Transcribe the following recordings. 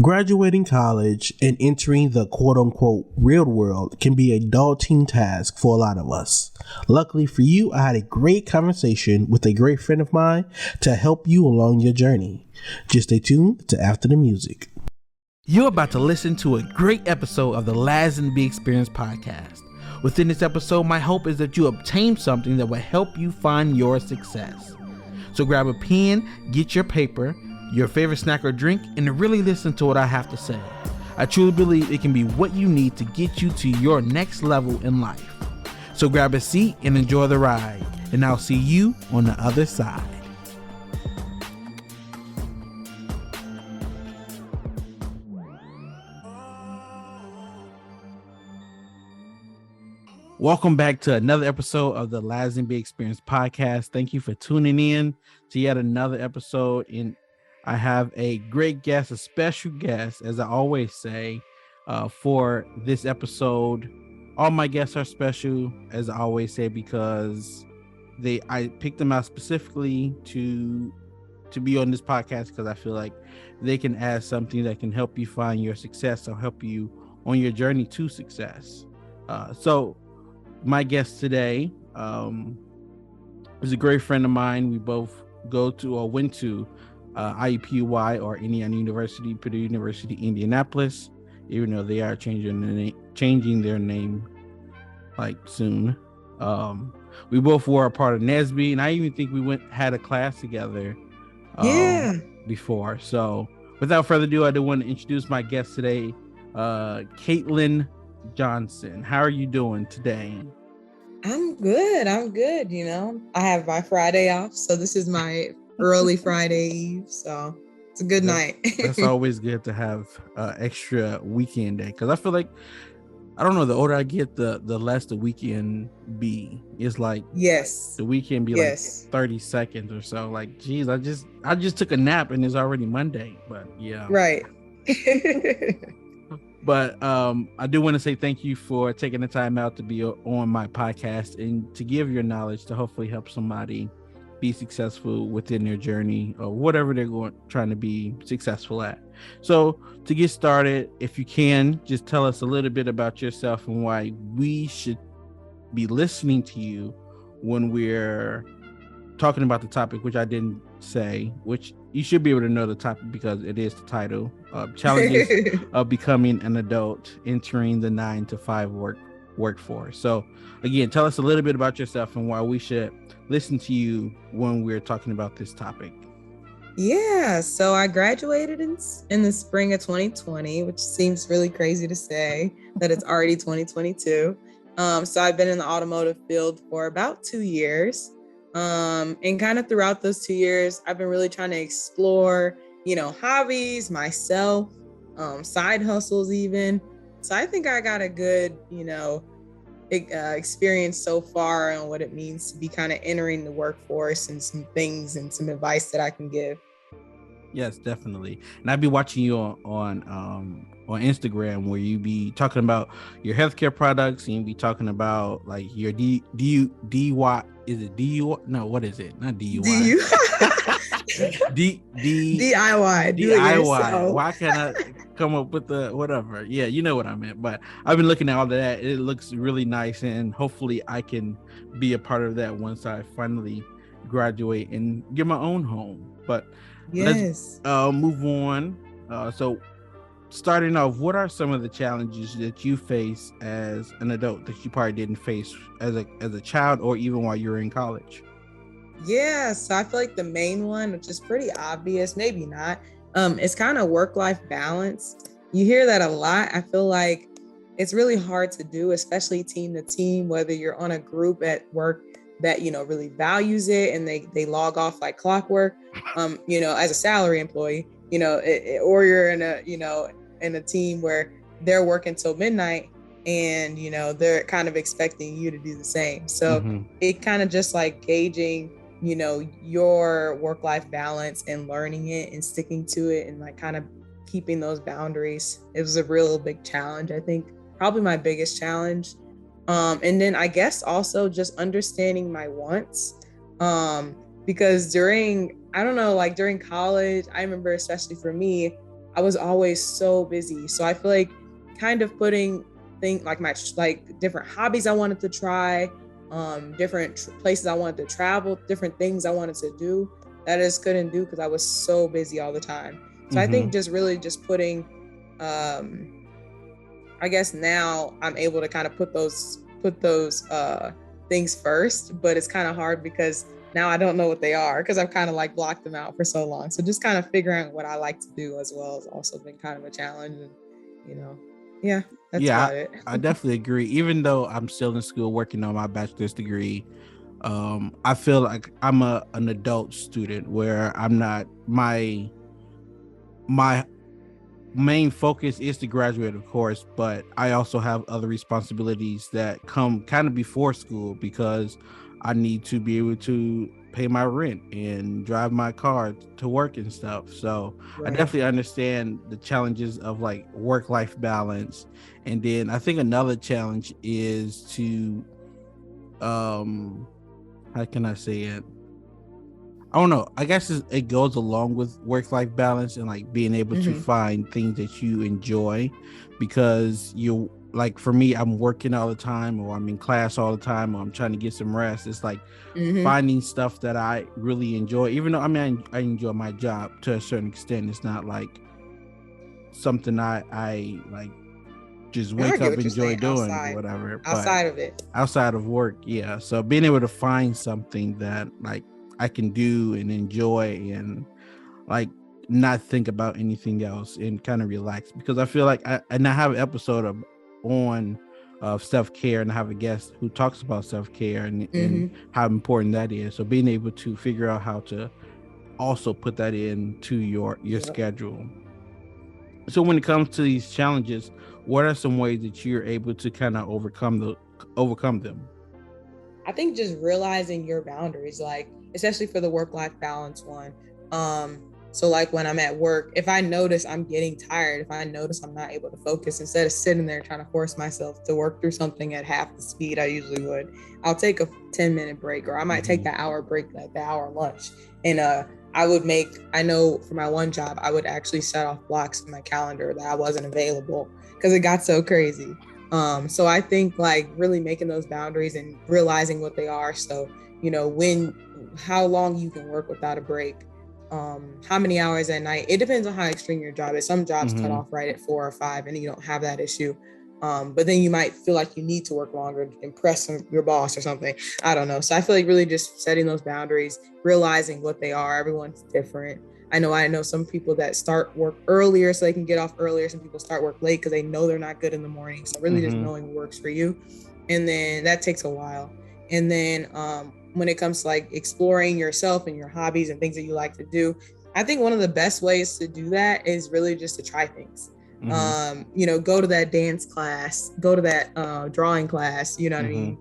Graduating college and entering the quote-unquote real world can be a daunting task for a lot of us. Luckily for you, I had a great conversation with a great friend of mine to help you along your journey. Just stay tuned to After the Music. You're about to listen to a great episode of the Laz and B Experience podcast. Within this episode, my hope is that you obtain something that will help you find your success. So grab a pen, get your paper, your favorite snack or drink, and really listen to what I have to say. I truly believe it can be what you need to get you to your next level in life. So grab a seat and enjoy the ride, and I'll see you on the other side. Welcome back to another episode of the Laz and B Experience podcast. Thank you for tuning in to yet another episode. And I have a great guest, a special guest, as I always say, for this episode. All my guests are special, as I always say, because I picked them out specifically to be on this podcast because I feel like they can add something that can help you find your success or help you on your journey to success. So my guest today is a great friend of mine. We both go to or went to IUPUI or Indiana University, Purdue University, Indianapolis, even though they are changing their name like soon. We both were a part of NSBE, and I even think we had a class together before. So without further ado, I do want to introduce my guest today, Kaitlyn Johnson. How are you doing today? I'm good. You know, I have my Friday off, so this is my early Friday Eve, so it's a good night. That's always good to have extra weekend day, because I feel like, I don't know, the older I get, the less the weekend be. It's like, yes, the weekend be like 30 seconds or so. Like, geez, I just took a nap and it's already Monday. But yeah, right. But I do want to say thank you for taking the time out to be on my podcast and to give your knowledge to hopefully help somebody be successful within their journey or whatever they're trying to be successful at. So to get started, if you can, just tell us a little bit about yourself and why we should be listening to you when we're talking about the topic, which I didn't say, which you should be able to know the topic because it is the title, challenges of becoming an adult, entering the 9-to-5 workforce. So again, tell us a little bit about yourself and why we should listen to you when we're talking about this topic. Yeah, so I graduated in the spring of 2020, which seems really crazy to say that it's already 2022. So I've been in the automotive field for about 2 years. And kind of throughout those 2 years, I've been really trying to explore, hobbies, myself, side hustles even. So I think I got a good, experience so far on what it means to be kind of entering the workforce and some things and some advice that I can give. Yes, definitely. And I'd be watching you on Instagram where you be talking about your healthcare products and you be talking about like your DUI. Is it DUI? No, what is it? Not DUI. DIY. DIY. Why can't I come up with the whatever? Yeah, you know what I meant. But I've been looking at all of that. It looks really nice, and hopefully I can be a part of that once I finally graduate and get my own home. But yes, let's move on. So starting off, what are some of the challenges that you face as an adult that you probably didn't face as a child or even while you were in college? Yeah, so I feel like the main one, which is pretty obvious, maybe not, it's kind of work-life balance. You hear that a lot. I feel like it's really hard to do, especially team to team, whether you're on a group at work that, really values it and they log off like clockwork, as a salary employee, or you're in a team where they're working till midnight and, they're kind of expecting you to do the same. So it kind of just like gauging, your work-life balance and learning it and sticking to it and like kind of keeping those boundaries. It was a real big challenge. I think probably my biggest challenge. And then I guess also just understanding my wants. Because during college, I remember especially for me, I was always so busy. So I feel like kind of putting things like my like different hobbies I wanted to try, different places I wanted to travel, different things I wanted to do that I just couldn't do because I was so busy all the time. So I think just really just putting, I guess now I'm able to kind of put those things first, but it's kind of hard because now I don't know what they are because I've kind of like blocked them out for so long. So just kind of figuring out what I like to do as well has also been kind of a challenge. And, you know, yeah, that's about it. I definitely agree. Even though I'm still in school working on my bachelor's degree, I feel like I'm an adult student where I'm not my main focus is to graduate, of course, but I also have other responsibilities that come kind of before school because I need to be able to pay my rent and drive my car to work and stuff. So I Right. definitely understand the challenges of like work-life balance. And then I think another challenge is to how can I say it? I don't know. I guess it goes along with work-life balance and like being able to find things that you enjoy, because you like, for me, I'm working all the time, or I'm in class all the time, or I'm trying to get some rest. It's like finding stuff that I really enjoy, even though I mean I enjoy my job to a certain extent. It's not like something I like just No, I wake get up what you're enjoy saying. doing or whatever. But Outside of it. outside of work, yeah. So being able to find something that like I can do and enjoy and like not think about anything else and kind of relax, because I feel like I have an episode of self-care, and I have a guest who talks about self-care and how important that is. So being able to figure out how to also put that into your schedule. So when it comes to these challenges, what are some ways that you're able to kind of overcome them? I think just realizing your boundaries, like especially for the work-life balance one. So like when I'm at work, if I notice I'm getting tired, if I notice I'm not able to focus, instead of sitting there trying to force myself to work through something at half the speed I usually would, I'll take a 10-minute break, or I might take the hour break, like the hour lunch. And I know for my one job, I would actually set off blocks in my calendar that I wasn't available because it got so crazy. So I think like really making those boundaries and realizing what they are. So, how long you can work without a break, how many hours at night. It depends on how extreme your job is. Some jobs cut off right at 4 or 5 and you don't have that issue. But then you might feel like you need to work longer to impress your boss or something. I don't know. So I feel like really just setting those boundaries, realizing what they are. Everyone's different. I know some people that start work earlier so they can get off earlier. Some people start work late because they know they're not good in the morning. So really just knowing what works for you. And then that takes a while. And then when it comes to like exploring yourself and your hobbies and things that you like to do, I think one of the best ways to do that is really just to try things. Go to that dance class, go to that drawing class, you know what I mean?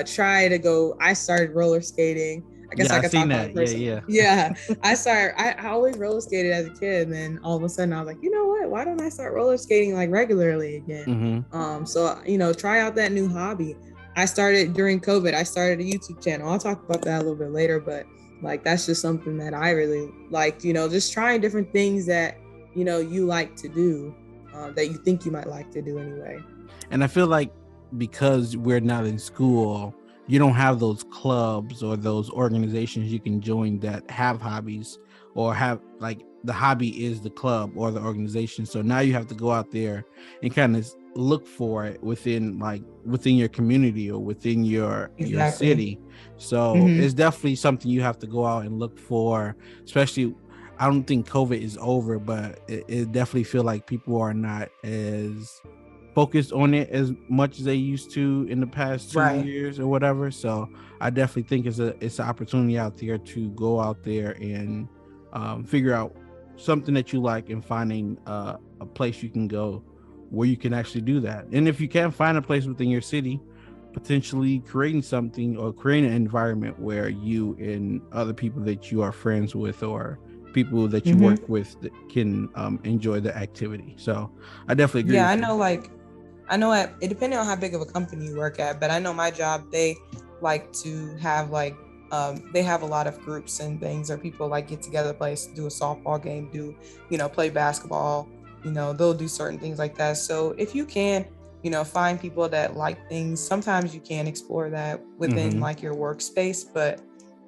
Try to go. I started roller skating. I guess I could talk about personally. Yeah. I always roller skated as a kid, and then all of a sudden I was like, you know what? Why don't I start roller skating like regularly again? So try out that new hobby. I started during COVID. I started a YouTube channel. I'll talk about that a little bit later, but like that's just something that I really liked. Just trying different things that you like to do, that you think you might like to do anyway. And I feel like because we're not in school, you don't have those clubs or those organizations you can join that have hobbies, or have like the hobby is the club or the organization. So now you have to go out there and kind of look for it within your community or within your city. So it's definitely something you have to go out and look for, especially I don't think COVID is over, but it definitely feel like people are not as focused on it as much as they used to in the past 2 years or whatever. So I definitely think it's an opportunity out there to go out there and figure out something that you like, and finding a place you can go where you can actually do that. And if you can't find a place within your city, potentially creating something or creating an environment where you and other people that you are friends with or people that you work with that can enjoy the activity. So I definitely agree. Yeah, I know it depending on how big of a company you work at, but I know my job, they like to have like they have a lot of groups and things, or people like get together, do a softball game, play basketball. They'll do certain things like that. So if you can, find people that like things, sometimes you can explore that within like your workspace. But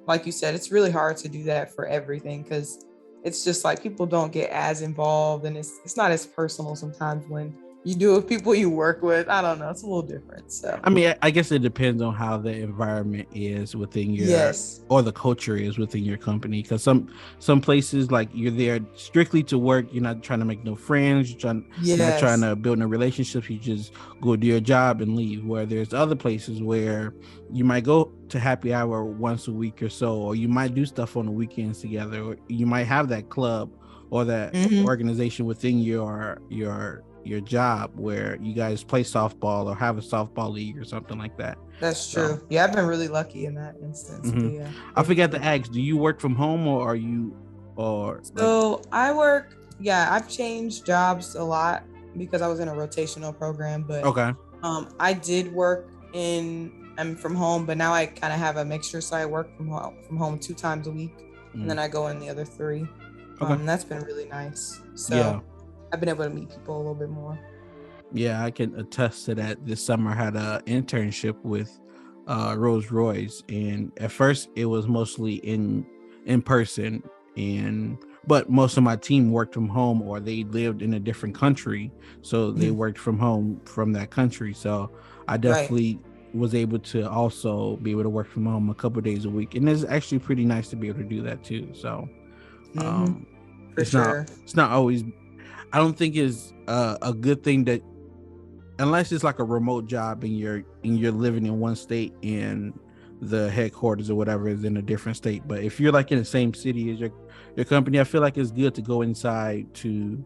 like you said, it's really hard to do that for everything, because it's just like people don't get as involved, and it's not as personal sometimes when you do with people you work with. I don't know, it's a little different. So I mean, I guess it depends on how the environment is within your, yes, or the culture is within your company. Because some places, like, you're there strictly to work. You're not trying to make no friends. You're not trying yes, to build no relationships. You just go do your job and leave. Where there's other places where you might go to happy hour once a week or so, or you might do stuff on the weekends together, or you might have that club or that organization within your job where you guys play softball or have a softball league or something like that. That's true. Yeah, I've been really lucky in that instance. But yeah, I forgot to ask, do you work from home, or are you, or so I work, yeah, I've changed jobs a lot because I was in a rotational program, but okay. I did work I'm from home, but now I kind of have a mixture. So I work from home 2 times a week, and then I go in the other 3. Okay. That's been really nice. So Yeah. I've been able to meet people a little bit more. Yeah, I can attest to that. This summer I had an internship with Rolls Royce, and at first it was mostly in person, but most of my team worked from home, or they lived in a different country, so they worked from home from that country. So I definitely was able to also be able to work from home a couple of days a week, and it's actually pretty nice to be able to do that too. So it's not always, I don't think it's a good thing that, unless it's like a remote job and you're living in one state and the headquarters or whatever is in a different state. But if you're like in the same city as your company, I feel like it's good to go inside to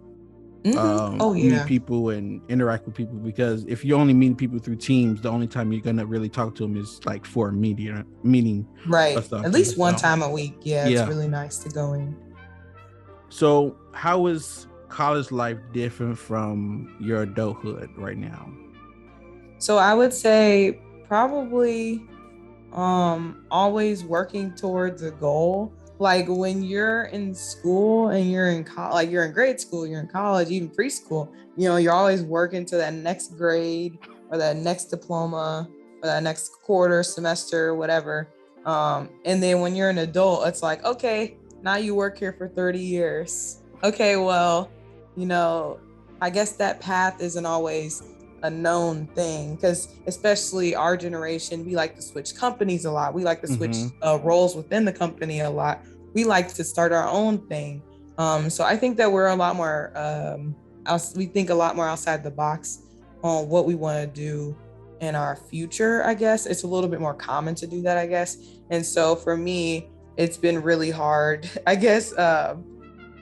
meet people and interact with people, because if you only meet people through Teams, the only time you're gonna really talk to them is like for a meeting, right? At least one time a week. Yeah, it's really nice to go in. So how is college life different from your adulthood right now? So I would say probably always working towards a goal. Like when you're in school and you're in like you're in grade school, you're in college, even preschool, you're always working to that next grade or that next diploma or that next quarter, semester, whatever. And then when you're an adult, it's like, okay, now you work here for 30 years. Okay, well, I guess that path isn't always a known thing, because especially our generation, we like to switch companies a lot. We like to switch roles within the company a lot. We like to start our own thing. So I think that we're a lot more, we think a lot more outside the box on what we want to do in our future. I guess it's a little bit more common to do that, I guess. And so for me, it's been really hard, I guess,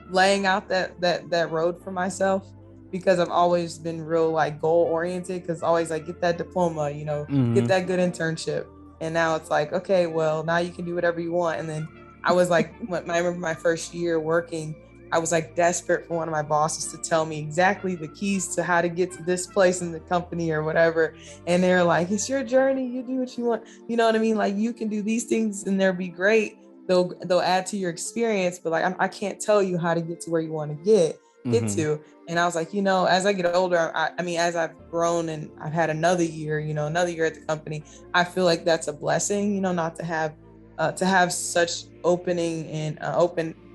laying out that road for myself, because I've always been real like goal oriented, because always like get that diploma, get that good internship. And now it's like, okay, well, now you can do whatever you want. And then I was like, when I remember my first year working, I was like desperate for one of my bosses to tell me exactly the keys to how to get to this place in the company or whatever. And they're like, it's your journey. You do what you want. You know what I mean? Like you can do these things and they'll be great. They'll add to your experience, but like, I can't tell you how to get to where you want to get to. And I was like, as I get older, I mean, as I've grown and I've had another year at the company, I feel like that's a blessing, not to have such opening and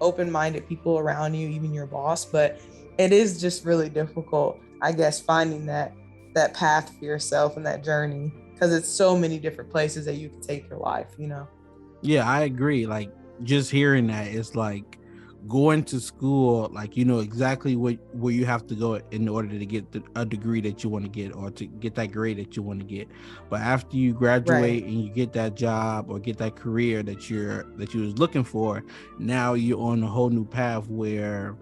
open-minded people around you, even your boss. But it is just really difficult, I guess, finding that path for yourself and that journey, because it's so many different places that you can take your life. Yeah, I agree. Like just hearing that, it's like going to school, like exactly where you have to go in order to get a degree that you want to get, or to get that grade that you want to get. But after you graduate and you get that job or get that career that you was looking for, now you're on a whole new path where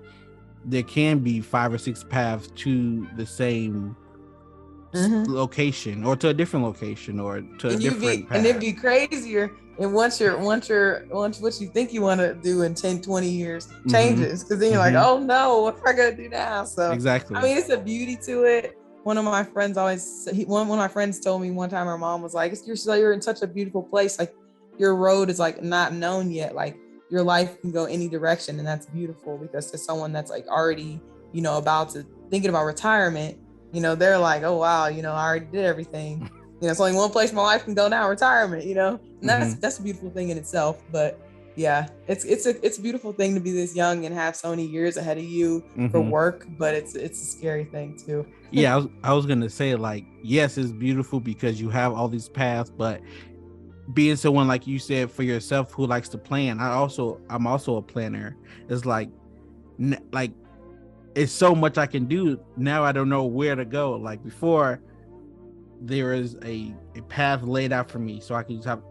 there can be 5 or 6 paths to the same location, or to a different location, or to a different path. And it'd be crazier. And once what you think you want to do in 10, 20 years changes, because then you're like, oh no, what am I gonna do now? So exactly. I mean, it's a beauty to it. One of my friends told me one time, her mom was like, you're in such a beautiful place. Like your road is like not known yet. Like your life can go any direction, and that's beautiful, because to someone that's like already, about to thinking about retirement, they're like, oh wow, I already did everything. It's only one place my life can go now, retirement, and that's a beautiful thing in itself. But yeah, it's a beautiful thing to be this young and have so many years ahead of you for work, but it's a scary thing too. Yeah, I was gonna say, like, yes, it's beautiful because you have all these paths, but being someone, like you said, for yourself who likes to plan, I'm also a planner. It's like it's so much I can do now. I don't know where to go. Like before, there is a path laid out for me, so I can just have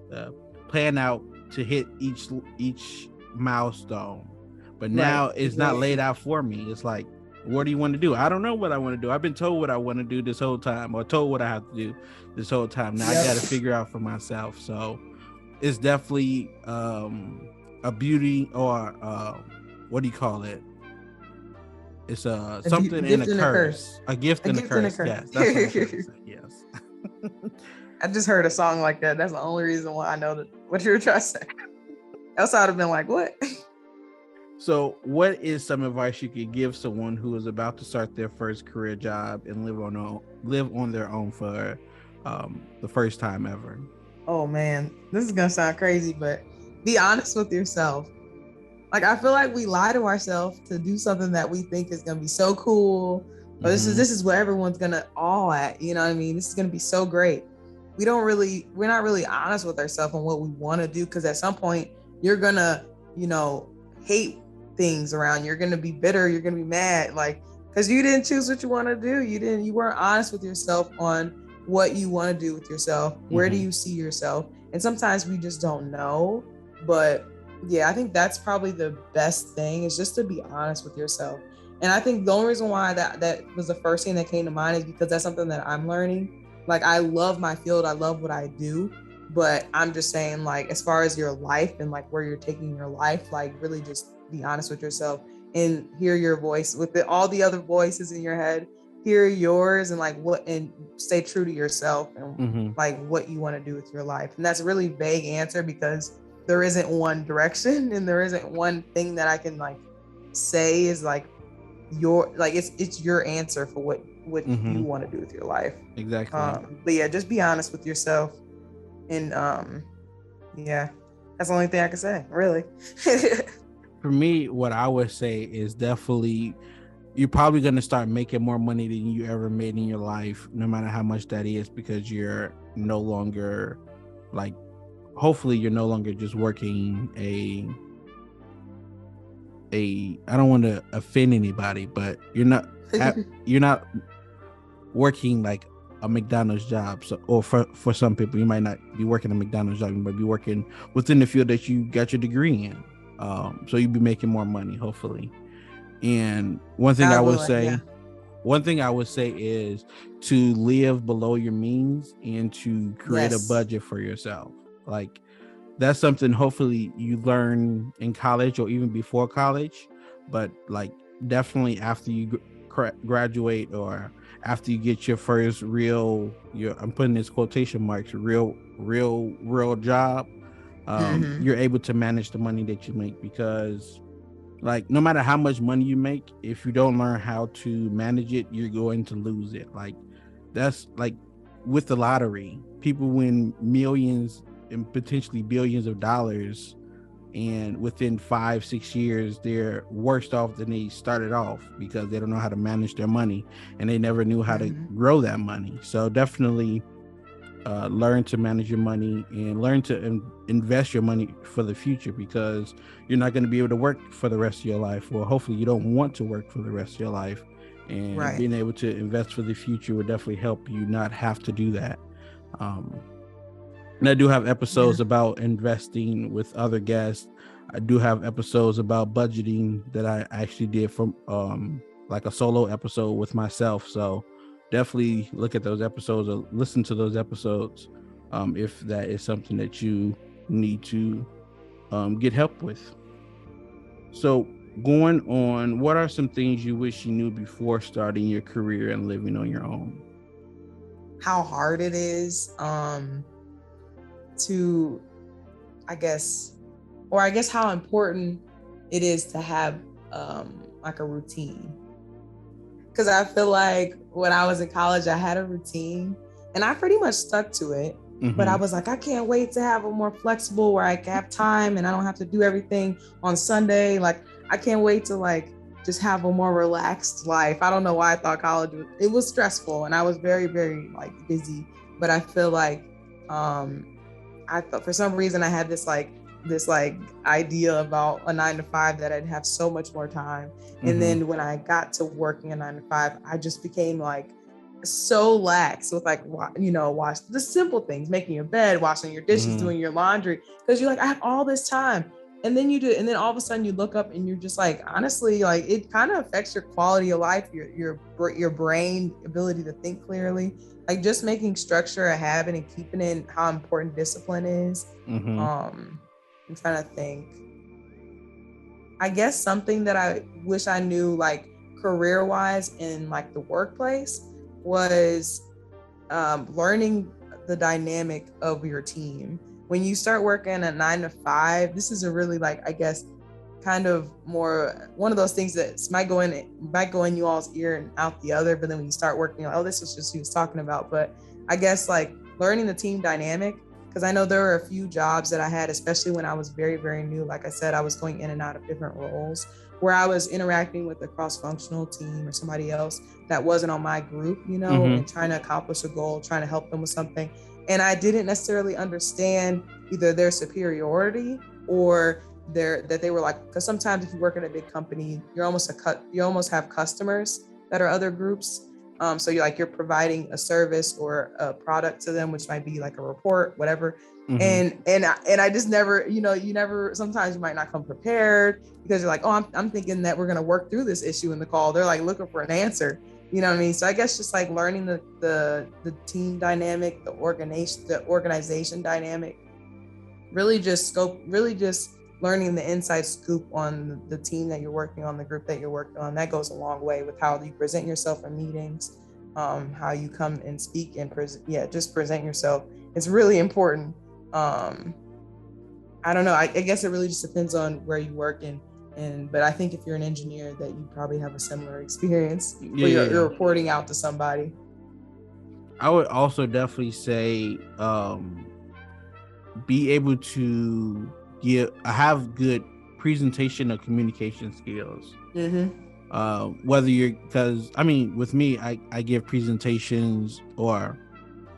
plan out to hit each milestone. But now it's not laid out for me. It's like, what do you want to do? I don't know what I want to do. I've been told what I want to do this whole time, or told what I have to do this whole time. Now I got to figure out for myself. So it's definitely a beauty, or what do you call it? It's something in a curse. A gift and a curse. Yes, that's what I'm trying to say. Yes. I just heard a song like that. That's the only reason why I know that what you were trying to say. Else I'd have been like, what? So what is some advice you could give someone who is about to start their first career job and live on their own for the first time ever? Oh man, this is gonna sound crazy, but be honest with yourself. Like, I feel like we lie to ourselves to do something that we think is gonna be so cool. Or this is what everyone's gonna all at. You know what I mean? This is gonna be so great. We're not really honest with ourselves on what we want to do, because at some point you're gonna, hate things around. You're gonna be bitter. You're gonna be mad, like, because you didn't choose what you want to do. You weren't honest with yourself on what you want to do with yourself. Where do you see yourself? And sometimes we just don't know. But yeah, I think that's probably the best thing, is just to be honest with yourself. And I think the only reason why that was the first thing that came to mind is because that's something that I'm learning. Like, I love my field. I love what I do. But I'm just saying, like, as far as your life and like where you're taking your life, like, really just be honest with yourself and hear your voice with all the other voices in your head. Hear yours, and like and stay true to yourself and like what you want to do with your life. And that's a really vague answer, because there isn't one direction and there isn't one thing that I can like say is like it's your answer for what you want to do with your life. Exactly. But yeah, just be honest with yourself, and yeah, that's the only thing I can say, really. For me, what I would say is definitely, you're probably going to start making more money than you ever made in your life, no matter how much that is, because you're no longer like, hopefully you're no longer just working I don't want to offend anybody, but you're not working like a McDonald's job. So, or for some people, you might not be working a McDonald's job, you might be working within the field that you got your degree in. So you'll be making more money, hopefully. And one thing I would say is to live below your means and to create a budget for yourself. Like, that's something hopefully you learn in college or even before college, but like definitely after you graduate, or after you get your first I'm putting this quotation marks, real job, you're able to manage the money that you make. Because like, no matter how much money you make, if you don't learn how to manage it, you're going to lose it. Like, that's like with the lottery, people win millions and potentially billions of dollars, and within 5-6 years they're worse off than they started off, because they don't know how to manage their money and they never knew how to grow that money. So definitely learn to manage your money and learn to invest your money for the future, because you're not going to be able to work for the rest of your life, or hopefully you don't want to work for the rest of your life. And being able to invest for the future would definitely help you not have to do that. And I do have episodes about investing with other guests. I do have episodes about budgeting that I actually did from like a solo episode with myself. So definitely look at those episodes or listen to those episodes if that is something that you need to get help with. So going on, what are some things you wish you knew before starting your career and living on your own? How hard it is to I guess how important it is to have like a routine. Because I feel like when I was in college, I had a routine and I pretty much stuck to it. Mm-hmm. But I was like, I can't wait to have a more flexible where I can have time and I don't have to do everything on Sunday. Like, I can't wait to like just have a more relaxed life. I don't know why I thought college it was stressful and I was very, very like busy. But I feel like I thought for some reason I had this idea about a 9 to 5 that I'd have so much more time. Mm-hmm. And then when I got to working a 9 to 5, I just became like so lax with like, watch the simple things, making your bed, washing your dishes, Mm-hmm. doing your laundry. Cause you're like, I have all this time. And then you do, and then all of a sudden you look up and you're just like, honestly, like it kind of affects your quality of life, your brain ability to think clearly. Like just making structure a habit and keeping in how important discipline is. Mm-hmm. I'm trying to think. I guess something that I wish I knew like career-wise in like the workplace was learning the dynamic of your team. When you start working a 9 to 5, this is a really like, I guess, kind of more one of those things that might go in you all's ear and out the other. But then when you start working, you're like, oh, this is just he was talking about. But I guess like learning the team dynamic, because I know there were a few jobs that I had, especially when I was very, very new. Like I said, I was going in and out of different roles where I was interacting with a cross-functional team or somebody else that wasn't on my group, Mm-hmm. and trying to accomplish a goal, trying to help them with something. And I didn't necessarily understand either their superiority or that they were like, because sometimes if you work in a big company, you almost have customers that are other groups. So you're providing a service or a product to them, which might be like a report, whatever. Mm-hmm. And I just never, sometimes you might not come prepared because you're like, oh, I'm thinking that we're going to work through this issue in the call. They're like looking for an answer. You know what I mean? So I guess just like learning the team dynamic, the organization dynamic, really just learning the inside scoop on the team that you're working on, the group that you're working on. That goes a long way with how you present yourself in meetings, how you come and speak and just present yourself. It's really important. I don't know. I guess it really just depends on where you work but I think if you're an engineer that you probably have a similar experience where you're reporting out to somebody. I would also definitely say be able to have good presentation or communication skills. Mm-hmm. Because I mean, with me, I give presentations, or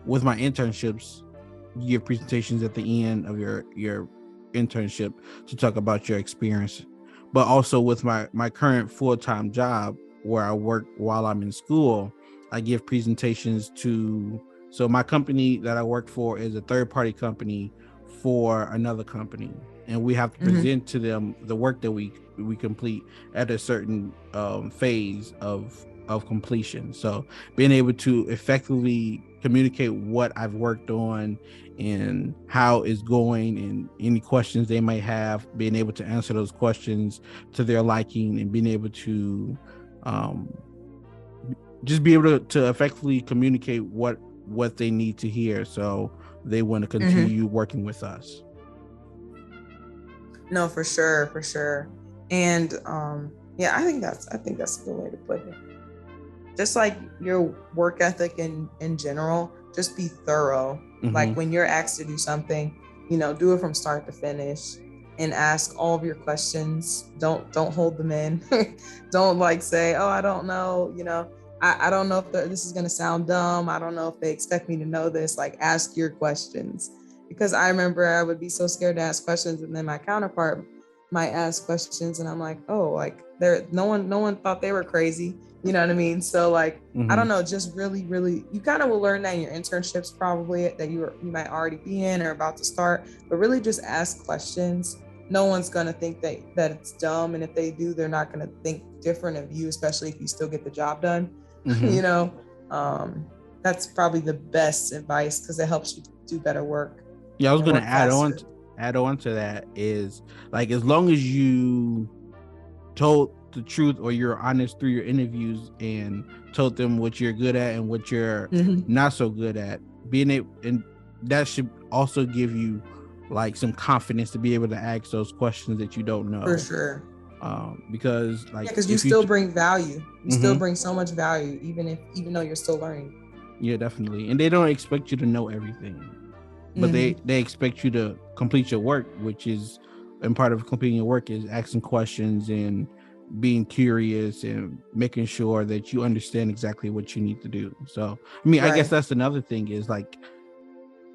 with my internships, you give presentations at the end of your internship to talk about your experience. But also with my current full-time job where I work while I'm in school, I give presentations so my company that I work for is a third-party company for another company, and we have to present to them the work that we complete at a certain phase of completion. So being able to effectively communicate what I've worked on and how it's going and any questions they might have, being able to answer those questions to their liking, and being able to just be able to effectively communicate what they need to hear, so they want to continue working with us. No, for sure. And I think that's a good way to put it. Just like your work ethic in general, just be thorough. Like when you're asked to do something, do it from start to finish and ask all of your questions. Don't hold them in. Don't like say, oh, I don't know, I don't know if this is going to sound dumb. I don't know if they expect me to know this. Like, ask your questions. Because I remember I would be so scared to ask questions, and then my counterpart might ask questions, and I'm like, oh, like no one thought they were crazy. You know what I mean? So like, I don't know, just really, really, you kind of will learn that in your internships probably that you might already be in or about to start, but really just ask questions. No one's going to think that it's dumb. And if they do, they're not going to think different of you, especially if you still get the job done. That's probably the best advice because it helps you do better work. Yeah, I was going to add on to that is like, as long as you told the truth or you're honest through your interviews and told them what you're good at and what you're not so good at, being able, and that should also give you like some confidence to be able to ask those questions that you don't know. For sure. Because like, because you if still bring value. You still Mhm. bring so much value, even though you're still learning. Yeah, definitely. And they don't expect you to know everything, but Mhm. they expect you to complete your work, which is, and part of completing your work is asking questions and being curious and making sure that you understand exactly what you need to do. So, I mean, I guess Right. that's another thing is like,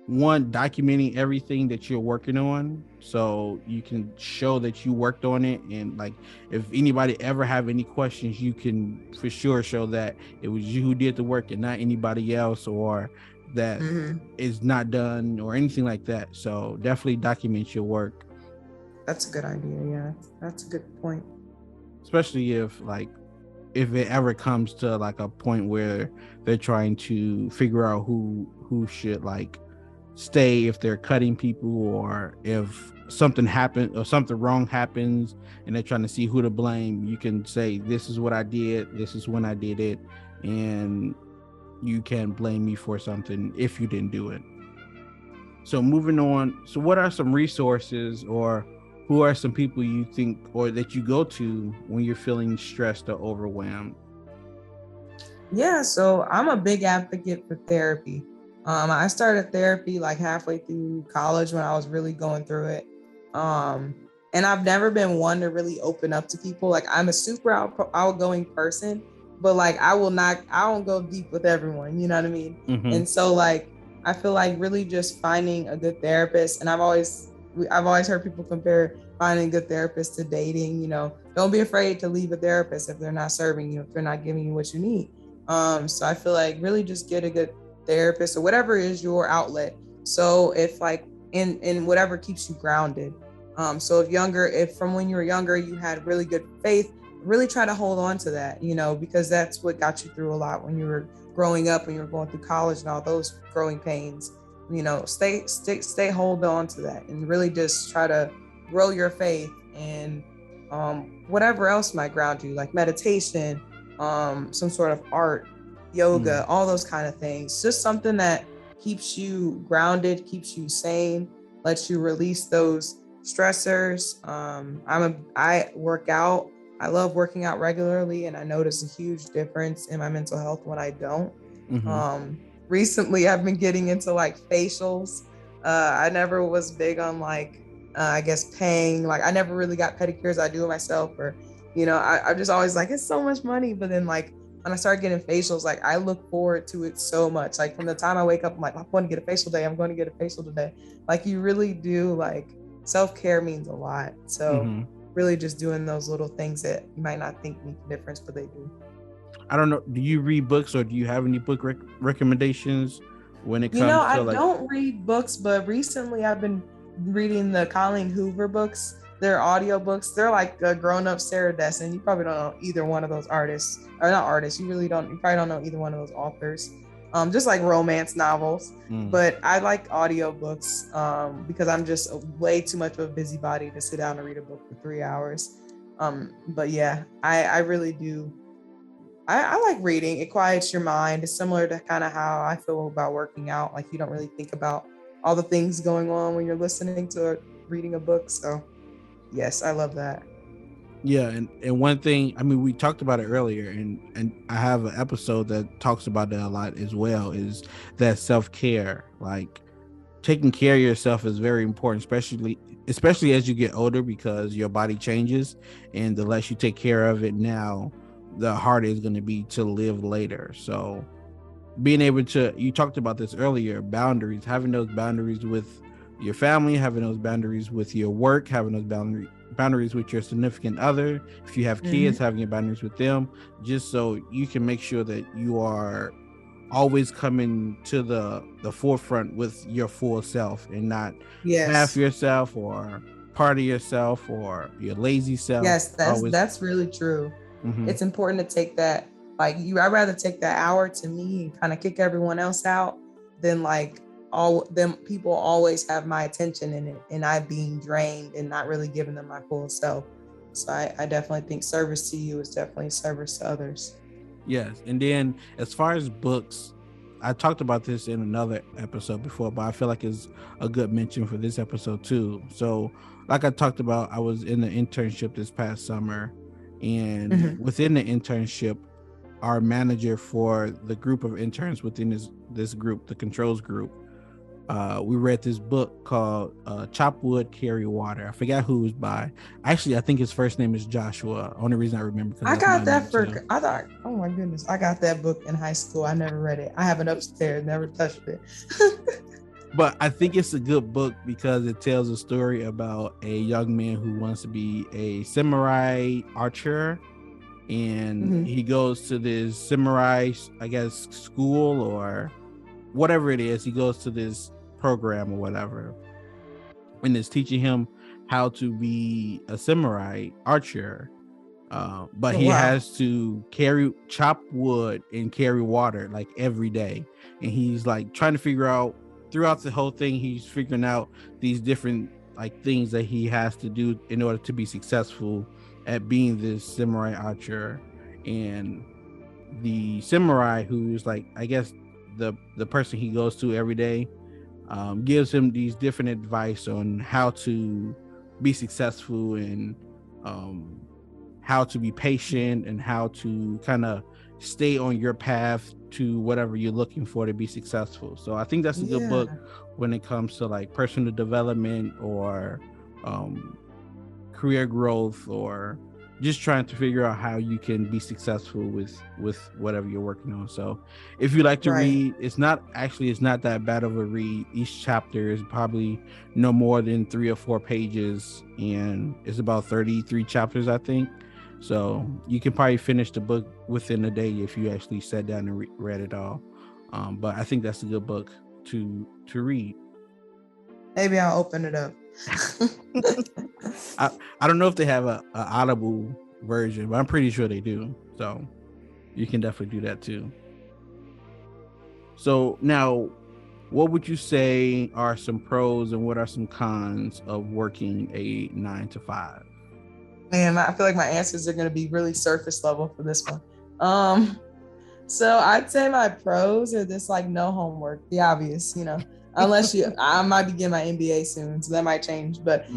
one, documenting everything that you're working on so you can show that you worked on it, and like, if anybody ever have any questions, you can for sure show that it was you who did the work and not anybody else, or that is not done or anything like that. So definitely document your work, That's a good idea. Yeah, that's a good point. especially if it ever comes to like a point where they're trying to figure out who should like stay, if they're cutting people, or if something happened or something wrong happens and they're trying to see who to blame. You can say, this is what I did, this is when I did it, and you can blame me for something if you didn't do it. So moving on, so what are some resources, or who are some people you think or that you go to when you're feeling stressed or overwhelmed? Yeah, so I'm a big advocate for therapy. I started therapy like halfway through college when I was really going through it. Um, and I've never been one to really open up to people. Like I'm a super outgoing person, but like I don't go deep with everyone. You know what I mean? Mm-hmm. And so like I feel like really just finding a good therapist. And I've always heard people compare finding a good therapist to dating. You know, don't be afraid to leave a therapist if they're not serving you, if they're not giving you what you need. So I feel like really just get a good therapist or whatever is your outlet. So if like in whatever keeps you grounded. So if from when you were younger you had really good faith, really try to hold on to that, you know, because that's what got you through a lot when you were growing up, when you were going through college and all those growing pains. You know, stay hold on to that and really just try to grow your faith and whatever else might ground you, like meditation, some sort of art, yoga, all those kind of things. Just something that keeps you grounded, keeps you sane, lets you release those stressors. I work out. I love working out regularly, and I notice a huge difference in my mental health when I don't. Mm-hmm. Recently, I've been getting into like facials. I never was big on like I guess paying. Like I never really got pedicures. I do it myself, or you know, I'm just always like, it's so much money. But then like when I started getting facials, like I look forward to it so much. Like from the time I wake up, I'm like, I'm going to get a facial today. I'm going to get a facial today. Like you really do, like self-care means a lot. So Mm-hmm. really just doing those little things that you might not think make a difference, but they do. I don't know. Do you read books, or do you have any book recommendations when it You know, comes I to like? don't read books, but recently I've been reading the Colleen Hoover books. They're audio books. They're like a grown-up Sarah Dessen. You probably don't know either one of those artists, or not artists. You really don't. You probably don't know either one of those authors. Just like romance novels. But I like audio books because I'm just way too much of a busybody to sit down and read a book for 3 hours. But yeah, I really do. I like reading. It quiets your mind. It's similar to kind of how I feel about working out. Like you don't really think about all the things going on when you're listening to or reading a book. So yes, I love that. Yeah, and one thing, I mean, we talked about it earlier, and I have an episode that talks about that a lot as well, is that self-care. Like taking care of yourself is very important, especially as you get older, because your body changes, and the less you take care of it now, the harder it's going to be to live later. So being able to, you talked about this earlier, boundaries, having those boundaries with your family, having those boundaries with your work, having those boundaries with your significant other, if you have kids, Mm-hmm. having your boundaries with them, just so you can make sure that you are always coming to the forefront with your full self, and not half Yes. yourself or part of yourself or your lazy self. Yes, Always. that's really true. Mm-hmm. It's important to take that, like I'd rather take that hour to me and kind of kick everyone else out than like all them people always have my attention in it and I being drained and not really giving them my full self. So I definitely think service to you is definitely service to others. Yes. And then as far as books, I talked about this in another episode before, but I feel like it's a good mention for this episode too. So, like I talked about, I was in the internship this past summer, and within the internship, our manager for the group of interns within this group, the controls group, we read this book called Chop Wood, Carry Water. I forgot who it was by. Actually, I think his first name is Joshua. Only reason I remember because I got that for. I thought, oh my goodness, I got that book in high school. I never read it. I have it upstairs. Never touched it. But I think it's a good book because it tells a story about a young man who wants to be a samurai archer, and he goes to this samurai, I guess, school or whatever it is. He goes to this program or whatever, and it's teaching him how to be a samurai archer. But he has to chop wood and carry water like every day, and he's like trying to figure out throughout the whole thing. He's figuring out these different like things that he has to do in order to be successful at being this samurai archer. And the samurai, who's like, I guess the person he goes to every day, gives him these different advice on how to be successful and how to be patient and how to kind of stay on your path to whatever you're looking for to be successful. So I think that's a good book when it comes to like personal development or career growth, or just trying to figure out how you can be successful with whatever you're working on. So if you like to read, it's not that bad of a read. Each chapter is probably no more than 3 or 4 pages, and it's about 33 chapters, I think. So you can probably finish the book within a day if you actually sat down and read it all. But I think that's a good book to read. Maybe I'll open it up. I don't know if they have a Audible version, but I'm pretty sure they do. So you can definitely do that too. So now, what would you say are some pros and what are some cons of working a 9 to 5? Man, I feel like my answers are going to be really surface level for this one. So I'd say my pros are this, like, no homework, the obvious, unless I might be getting my MBA soon, so that might change, but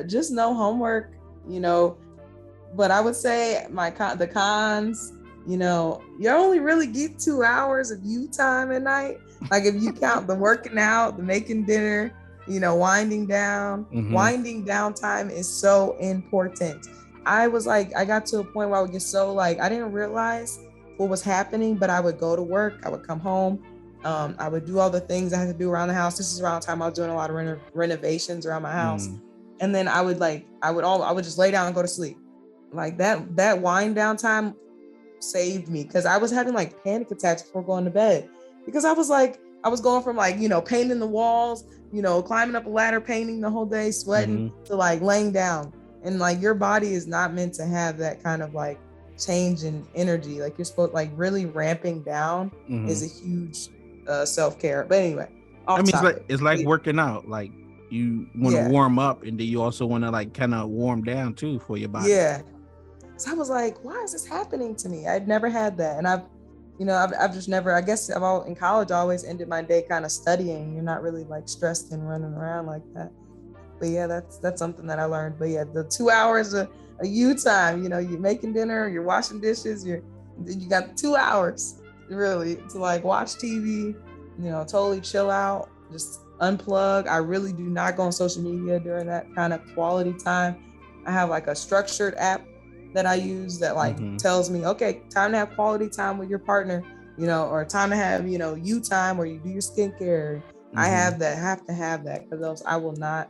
just no homework, but I would say the cons, you only really get 2 hours of you time at night. Like if you count the working out, the making dinner, winding down. Winding down time is so important. I got to a point where I would get so I didn't realize what was happening, but I would go to work, I would come home, I would do all the things I had to do around the house. This is around the time I was doing a lot of renovations around my house. And then I would just lay down and go to sleep. Like that wind down time saved me, because I was having like panic attacks before going to bed, because I was going from painting the walls, climbing up a ladder, painting the whole day, sweating, to laying down. And your body is not meant to have that kind of change in energy. You're supposed really ramping down is a huge self-care. But anyway, it's like working out. Like you want to warm up, and then you also want to kind of warm down too for your body. Yeah. So I was like, why is this happening to me? I'd never had that. And I've just never, I guess in college, I always ended my day kind of studying. You're not really stressed and running around like that. But yeah, that's something that I learned. But yeah, the 2 hours of you time, you're making dinner, you're washing dishes, you got 2 hours really to watch TV, totally chill out, just unplug. I really do not go on social media during that kind of quality time. I have a structured app that I use that tells me, okay, time to have quality time with your partner, or time to have, you time where you do your skincare. I have to have that, because else I will not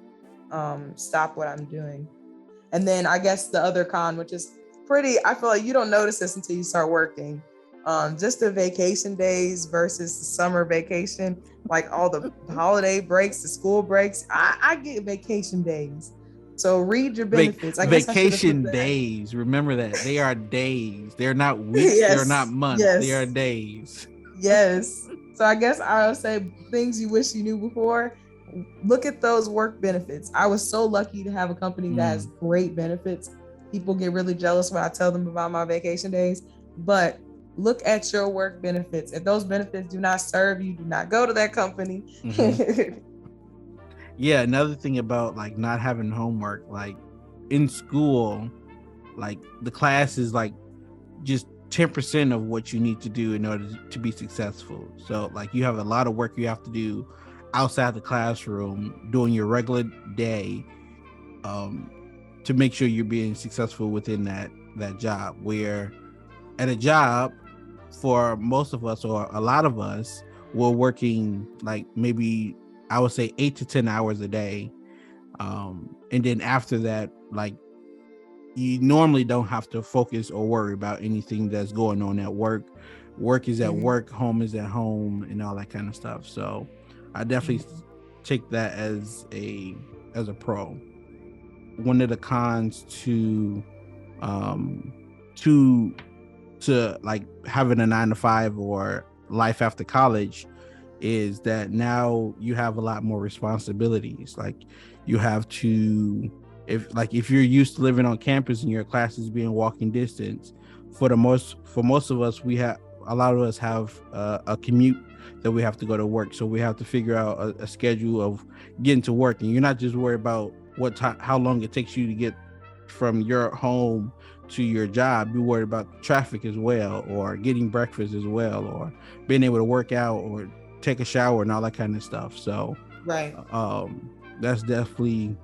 stop what I'm doing. And then I guess the other con, which is I feel like you don't notice this until you start working, just the vacation days versus the summer vacation, all the holiday breaks, the school breaks. I get vacation days. So read your benefits. Vacation days. Remember that. They are days. They're not weeks. Yes. They're not months. Yes. They are days. Yes. So I guess I would say things you wish you knew before. Look at those work benefits. I was so lucky to have a company that has great benefits. People get really jealous when I tell them about my vacation days. But look at your work benefits. If those benefits do not serve you, do not go to that company. Yeah, another thing about like not having homework, like in school, like the class is like just 10% of what you need to do in order to be successful. So like you have a lot of work you have to do outside the classroom during your regular day, to make sure you're being successful within that job. Where at a job, for most of us or a lot of us, we're working like maybe I would say 8 to 10 hours a day, and then after that, like you normally don't have to focus or worry about anything that's going on at work. Work is at work, home is at home, and all that kind of stuff. So I definitely take that as a pro. One of the cons to like having a 9 to 5 or life after college is that now you have a lot more responsibilities. Like you have to, if you're used to living on campus and your classes being walking distance, for most of us, a lot of us have a commute that we have to go to work. So we have to figure out a schedule of getting to work, and you're not just worried about how long it takes you to get from your home to your job. You're worried about traffic as well, or getting breakfast as well, or being able to work out or take a shower and all that kind of stuff. So right, that's definitely,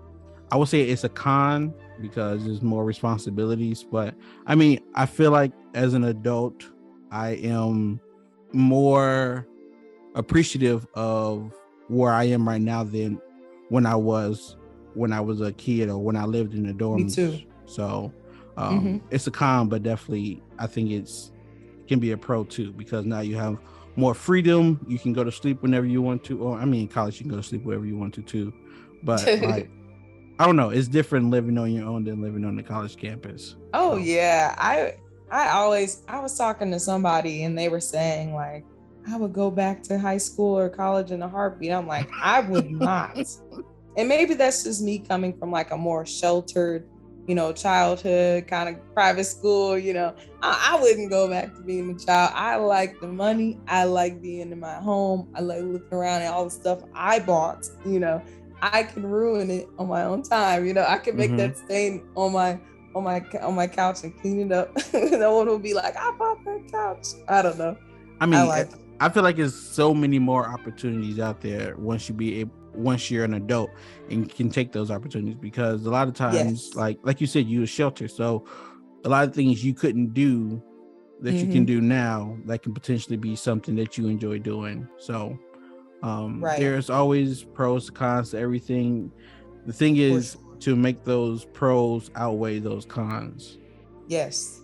I would say it's a con because there's more responsibilities. But I mean, I feel like as an adult, I am more appreciative of where I am right now than when I was a kid or when I lived in the dorms. Me too. So it's a con, but definitely I think it can be a pro too, because now you have more freedom. You can go to sleep whenever you want to, or I mean, in college you can go to sleep wherever you want to too. But like, I don't know, it's different living on your own than living on the college campus. Oh so. Yeah, I was talking to somebody and they were saying like, I would go back to high school or college in a heartbeat. I'm like, I would not. And maybe that's just me coming from like a more sheltered, childhood, kind of private school. I wouldn't go back to being a child. I like the money. I like being in my home. I like looking around at all the stuff I bought. I can ruin it on my own time. I can make that stain on my couch and clean it up. No one will be like, I bought that couch. I don't know. I mean, I feel like there's so many more opportunities out there once you're an adult and can take those opportunities, because a lot of times, like you said, you were sheltered. So a lot of things you couldn't do that you can do now, that can potentially be something that you enjoy doing. So there's always pros, cons to everything. The thing is to make those pros outweigh those cons. Yes.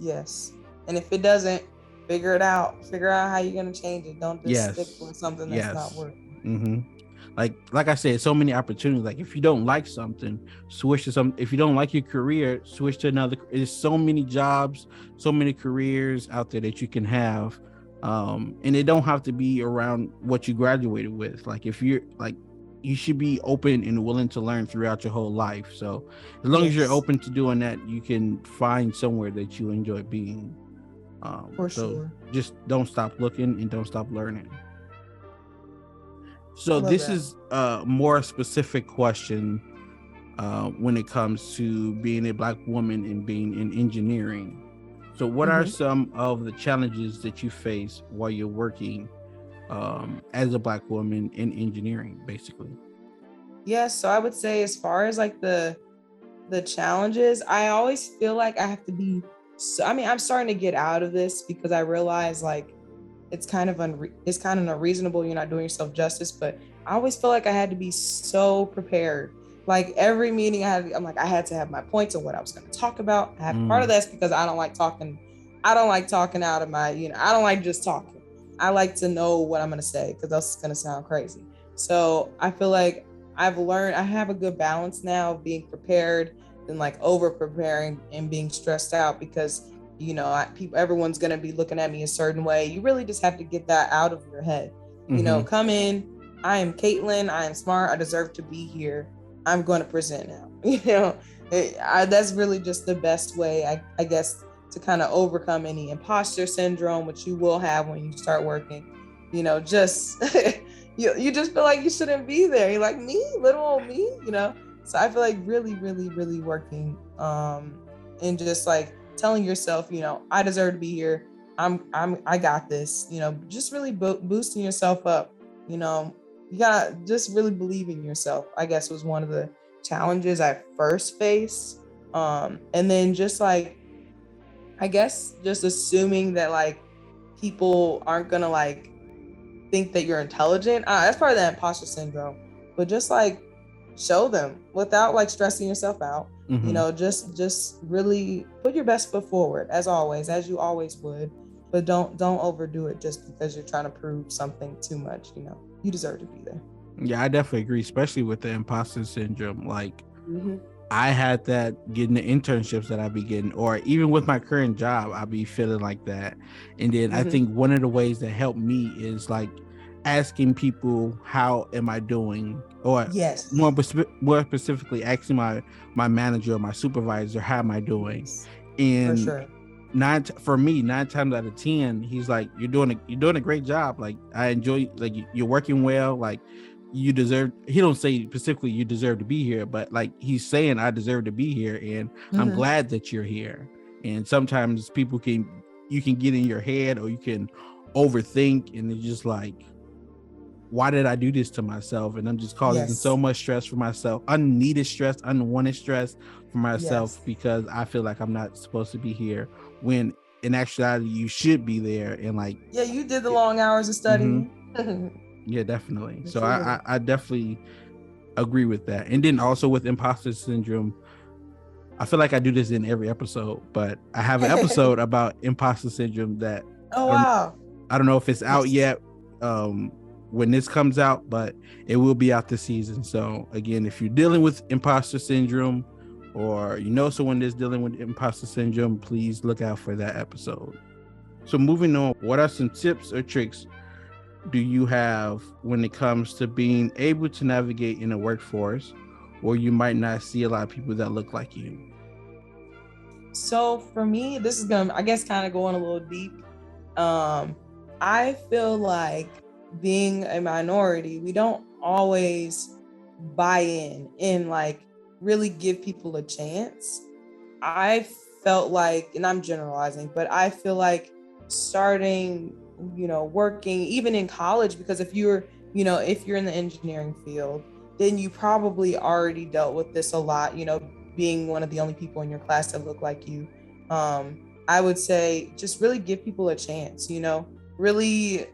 And if it doesn't, figure it out. Figure out how you're going to change it. Don't just stick with something that's not working. Like I said, so many opportunities. Like if you don't like something, switch to something. If you don't like your career, switch to another. There's so many jobs, so many careers out there that you can have. And it don't have to be around what you graduated with. Like if you're like, you should be open and willing to learn throughout your whole life. So as long as you're open to doing that, you can find somewhere that you enjoy being. So just don't stop looking and don't stop learning. So this is a more specific question when it comes to being a Black woman and being in engineering. So what are some of the challenges that you face while you're working as a Black woman in engineering, basically? Yes, so I would say as far as like the challenges, I always feel like I have to be, I'm starting to get out of this because I realize like it's kind of unreasonable. You're not doing yourself justice, but I always feel like I had to be so prepared. Like every meeting I had to have my points on what I was going to talk about. Part of that's because I don't like talking out of my, I don't like just talking. I like to know what I'm going to say because that's going to sound crazy. So I feel like I've learned, I have a good balance now of being prepared and like over preparing and being stressed out because, everyone's going to be looking at me a certain way. You really just have to get that out of your head. Come in, I am Kaitlyn, I am smart, I deserve to be here. I'm going to present now. That's really just the best way, I guess, to kind of overcome any imposter syndrome, which you will have when you start working. Just you just feel like you shouldn't be there. You're like, me, little old me. So I feel like really, really, really working and just like telling yourself, I deserve to be here. I got this. Just really boosting yourself up. You gotta just really believe in yourself, I guess, was one of the challenges I first faced. And then just like, I guess, just assuming that like people aren't gonna like think that you're intelligent. That's part of that imposter syndrome. But just like show them without like stressing yourself out. Just really put your best foot forward, as always, as you always would. But don't overdo it just because you're trying to prove something too much. You deserve to be there. Yeah, I definitely agree, especially with the imposter syndrome. Like, I had that getting the internships that I be getting, or even with my current job, I be feeling like that. And then I think one of the ways that helped me is like asking people, how am I doing? Or more specifically, asking my manager or my supervisor, how am I doing? And for sure. 9 times out of 10, he's like, you're doing a great job. Like, I enjoy, like, you're working well. Like, you deserve, he don't say specifically you deserve to be here, but like he's saying I deserve to be here, and I'm glad that you're here. And sometimes you can get in your head, or you can overthink, and it's just like, why did I do this to myself? And I'm just causing so much stress for myself, unneeded stress, unwanted stress for myself, because I feel like I'm not supposed to be here, when in actuality you should be there. And like, you did the long hours of studying. Yeah, definitely. So I definitely agree with that. And then also with imposter syndrome, I feel like I do this in every episode, but I have an episode about imposter syndrome that I don't know if it's out yet when this comes out, but it will be out this season. So again, if you're dealing with imposter syndrome, or someone that's dealing with imposter syndrome, please look out for that episode. So moving on, what are some tips or tricks do you have when it comes to being able to navigate in a workforce where you might not see a lot of people that look like you? So for me, this is gonna, I guess, kind of going a little deep. I feel like being a minority, we don't always buy in and like really give people a chance. I felt like, and I'm generalizing, but I feel like starting working even in college, because if you're in the engineering field, then you probably already dealt with this a lot, being one of the only people in your class that look like you. I would say just really give people a chance, really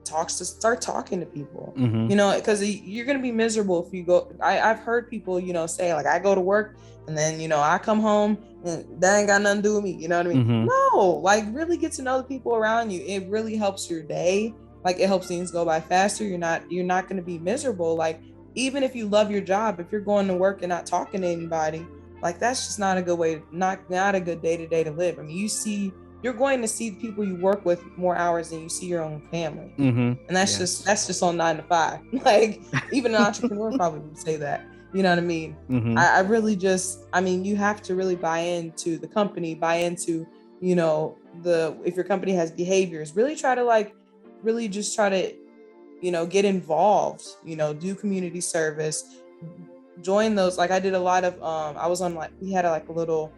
start talking to people, because you're going to be miserable if you go. I've heard people, say like, I go to work and then, I come home and that ain't got nothing to do with me. You know what I mean? No, like really get to know the people around you. It really helps your day. Like it helps things go by faster. You're not going to be miserable. Like even if you love your job, if you're going to work and not talking to anybody, like that's just not a good way, not a good day-to-day to live. I mean, you're going to see the people you work with more hours than you see your own family. And that's just on 9 to 5. Like even an entrepreneur probably would say that. You know what I mean? I really you have to really buy into the company, buy into, if your company has behaviors, really try to get involved, do community service, join those. Like I did a lot of, I was on we had a little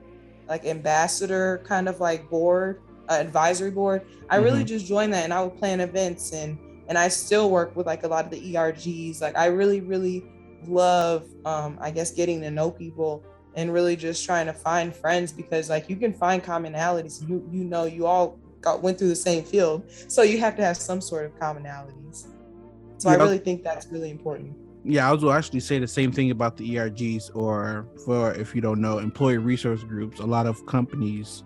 ambassador kind of board, advisory board. I really just joined that, and I would plan events, and I still work with a lot of the ERGs. Like I really, really love I guess getting to know people and really just trying to find friends, because you can find commonalities. You all went through the same field, so you have to have some sort of commonalities. So I really think that's really important. Yeah, I was actually say the same thing about the ERGs, or for, if you don't know, employee resource groups. A lot of companies,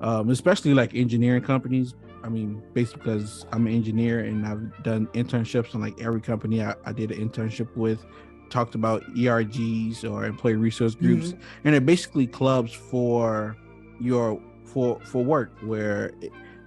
especially engineering companies, I mean, basically because I'm an engineer and I've done internships in every company I did an internship with, talked about ERGs or employee resource groups, and they're basically clubs for work, where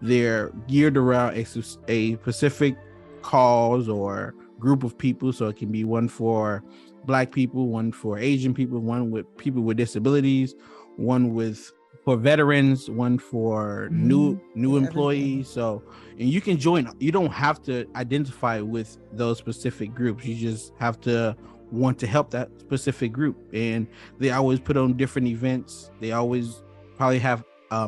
they're geared around a specific cause or group of people. So it can be one for Black people, one for Asian people, one with people with disabilities, one with for veterans, one for new employees. So, and you can join. You don't have to identify with those specific groups. You just have to want to help that specific group. And they always put on different events. They always probably have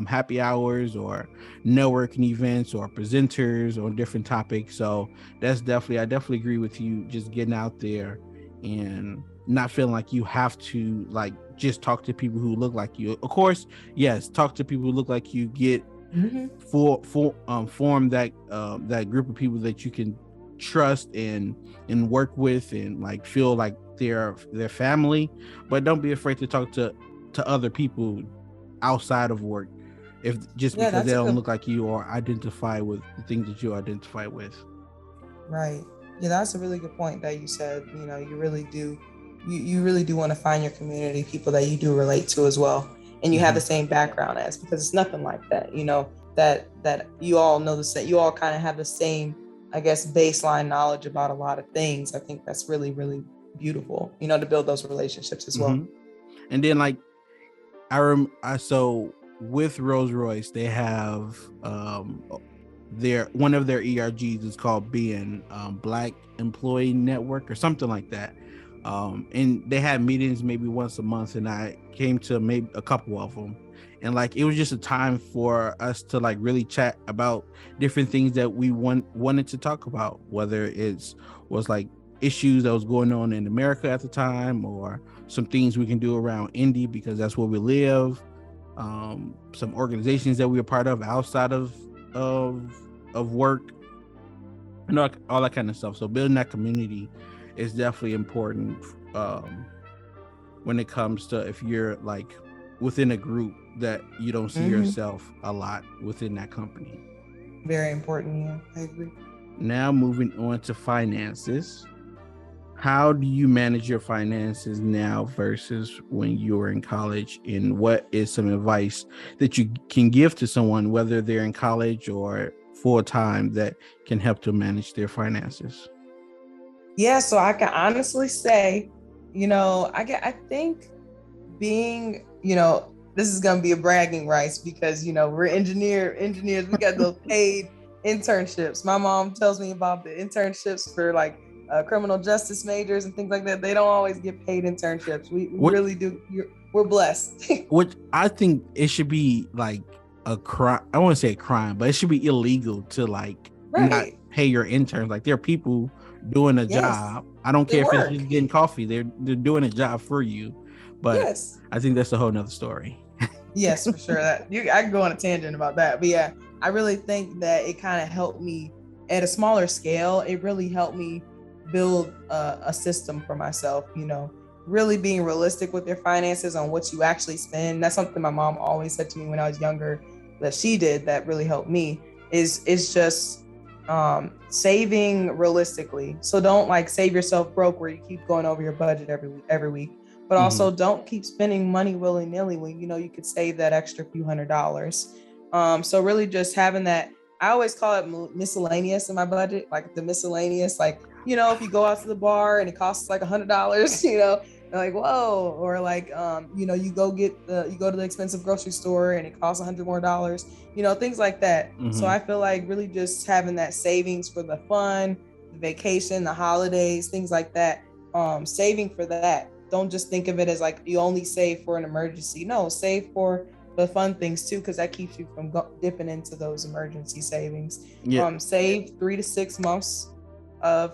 happy hours or networking events or presenters on different topics. So that's definitely, I definitely agree with you. Just getting out there and not feeling like you have to like just talk to people who look like you. Of course, yes, talk to people who look like you. Get form that group of people that you can trust and work with and like feel like they're family. But don't be afraid to talk to other people outside of work, if just because they don't look like you or identify with the things that you identify with. Right. Yeah, that's a really good point that you said. You know, you really do. You really do want to find your community, people that you do relate to as well, and you have the same background as, because it's nothing like that. You know, that you all know the same. You all kind of have the same, I guess, baseline knowledge about a lot of things. I think that's really, really beautiful. You know, to build those relationships as well. And then like so with Rolls Royce, they have one of their ERGs is called being Black Employee Network or something like that. And they had meetings maybe once a month, and I came to maybe a couple of them, and like it was just a time for us to like really chat about different things that we wanted to talk about, whether was like issues that was going on in America at the time, or some things we can do around Indy because that's where we live, some organizations that we are part of outside of work, and all that kind of stuff. So building that community is definitely important when it comes to if you're like within a group that you don't see yourself a lot within that company. Very important. Yeah, I agree. Now moving on to finances. How do you manage your finances now versus when you were in college? And what is some advice that you can give to someone, whether they're in college or full time, that can help to manage their finances? Yeah, so I can honestly say, you know, I think being, you know, this is gonna be a bragging rights because, you know, we're engineers, we got those paid internships. My mom tells me about the internships for like criminal justice majors and things like that. They don't always get paid internships. We really do. We're blessed. Which I think it should be like a crime. I won't say a crime, but it should be illegal to like not pay your interns. Like there are people doing a job. I don't care if it's just getting coffee. They're doing a job for you. But I think that's a whole nother story. Yes, for sure. I can go on a tangent about that. But yeah, I really think that it kind of helped me at a smaller scale. It really helped me build a system for myself, you know, really being realistic with your finances on what you actually spend. That's something my mom always said to me when I was younger that she did that really helped me is just saving realistically. So don't like save yourself broke where you keep going over your budget every week. But also don't keep spending money willy-nilly when you know you could save that extra few $100s. So really just having that, I always call it miscellaneous in my budget, like the miscellaneous, like, you know, if you go out to the bar and it costs like $100, you know, like, whoa, or like, you know, you go to the expensive grocery store and it costs $100 more, you know, things like that. So I feel like really just having that savings for the fun, the vacation, the holidays, things like that, saving for that. Don't just think of it as like you only save for an emergency. No, save for the fun things too, because that keeps you from dipping into those emergency savings. Save 3 to 6 months of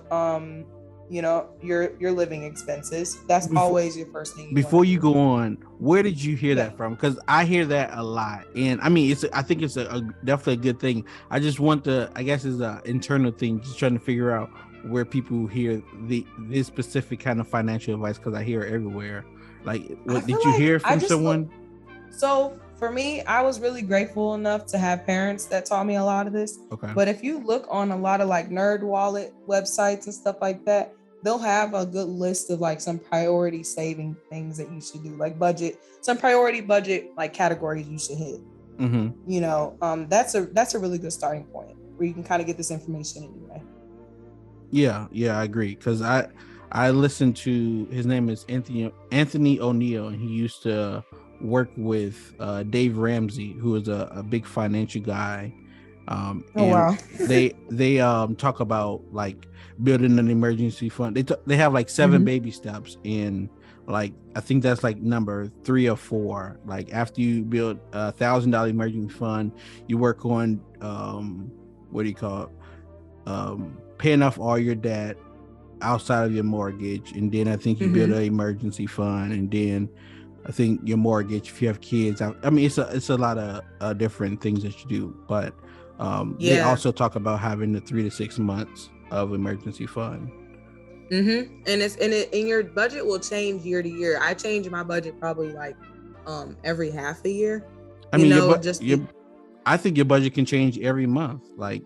you know, your living expenses. That's always your first thing. Before you go on, where did you hear that from? Because I hear that a lot, and I mean, I think it's a definitely a good thing. I just want I guess it's an internal thing, just trying to figure out where people hear this specific kind of financial advice, because I hear it everywhere. Like, what did you hear from someone? So for me, I was really grateful enough to have parents that taught me a lot of this. Okay. But if you look on a lot of like Nerd Wallet websites and stuff like that, they'll have a good list of like some priority saving things that you should do, like some priority budget like categories you should hit. You know, that's a really good starting point where you can kind of get this information anyway. Yeah, I agree. Because I listened to, his name is Anthony O'Neill, and he used to work with Dave Ramsey, who is a big financial guy. Oh, And wow. they talk about like building an emergency fund. They have like 7 baby steps, and like I think that's like number 3 or 4. Like after you build $1,000 emergency fund, you work on what do you call it? Paying off all your debt outside of your mortgage, and then I think you build an emergency fund, and then I think your mortgage if you have kids. I mean, it's a lot of different things that you do, but they also talk about having the 3 to 6 months of emergency fund. And your budget will change year to year. I change my budget probably like every half a year. I mean, I think your budget can change every month. Like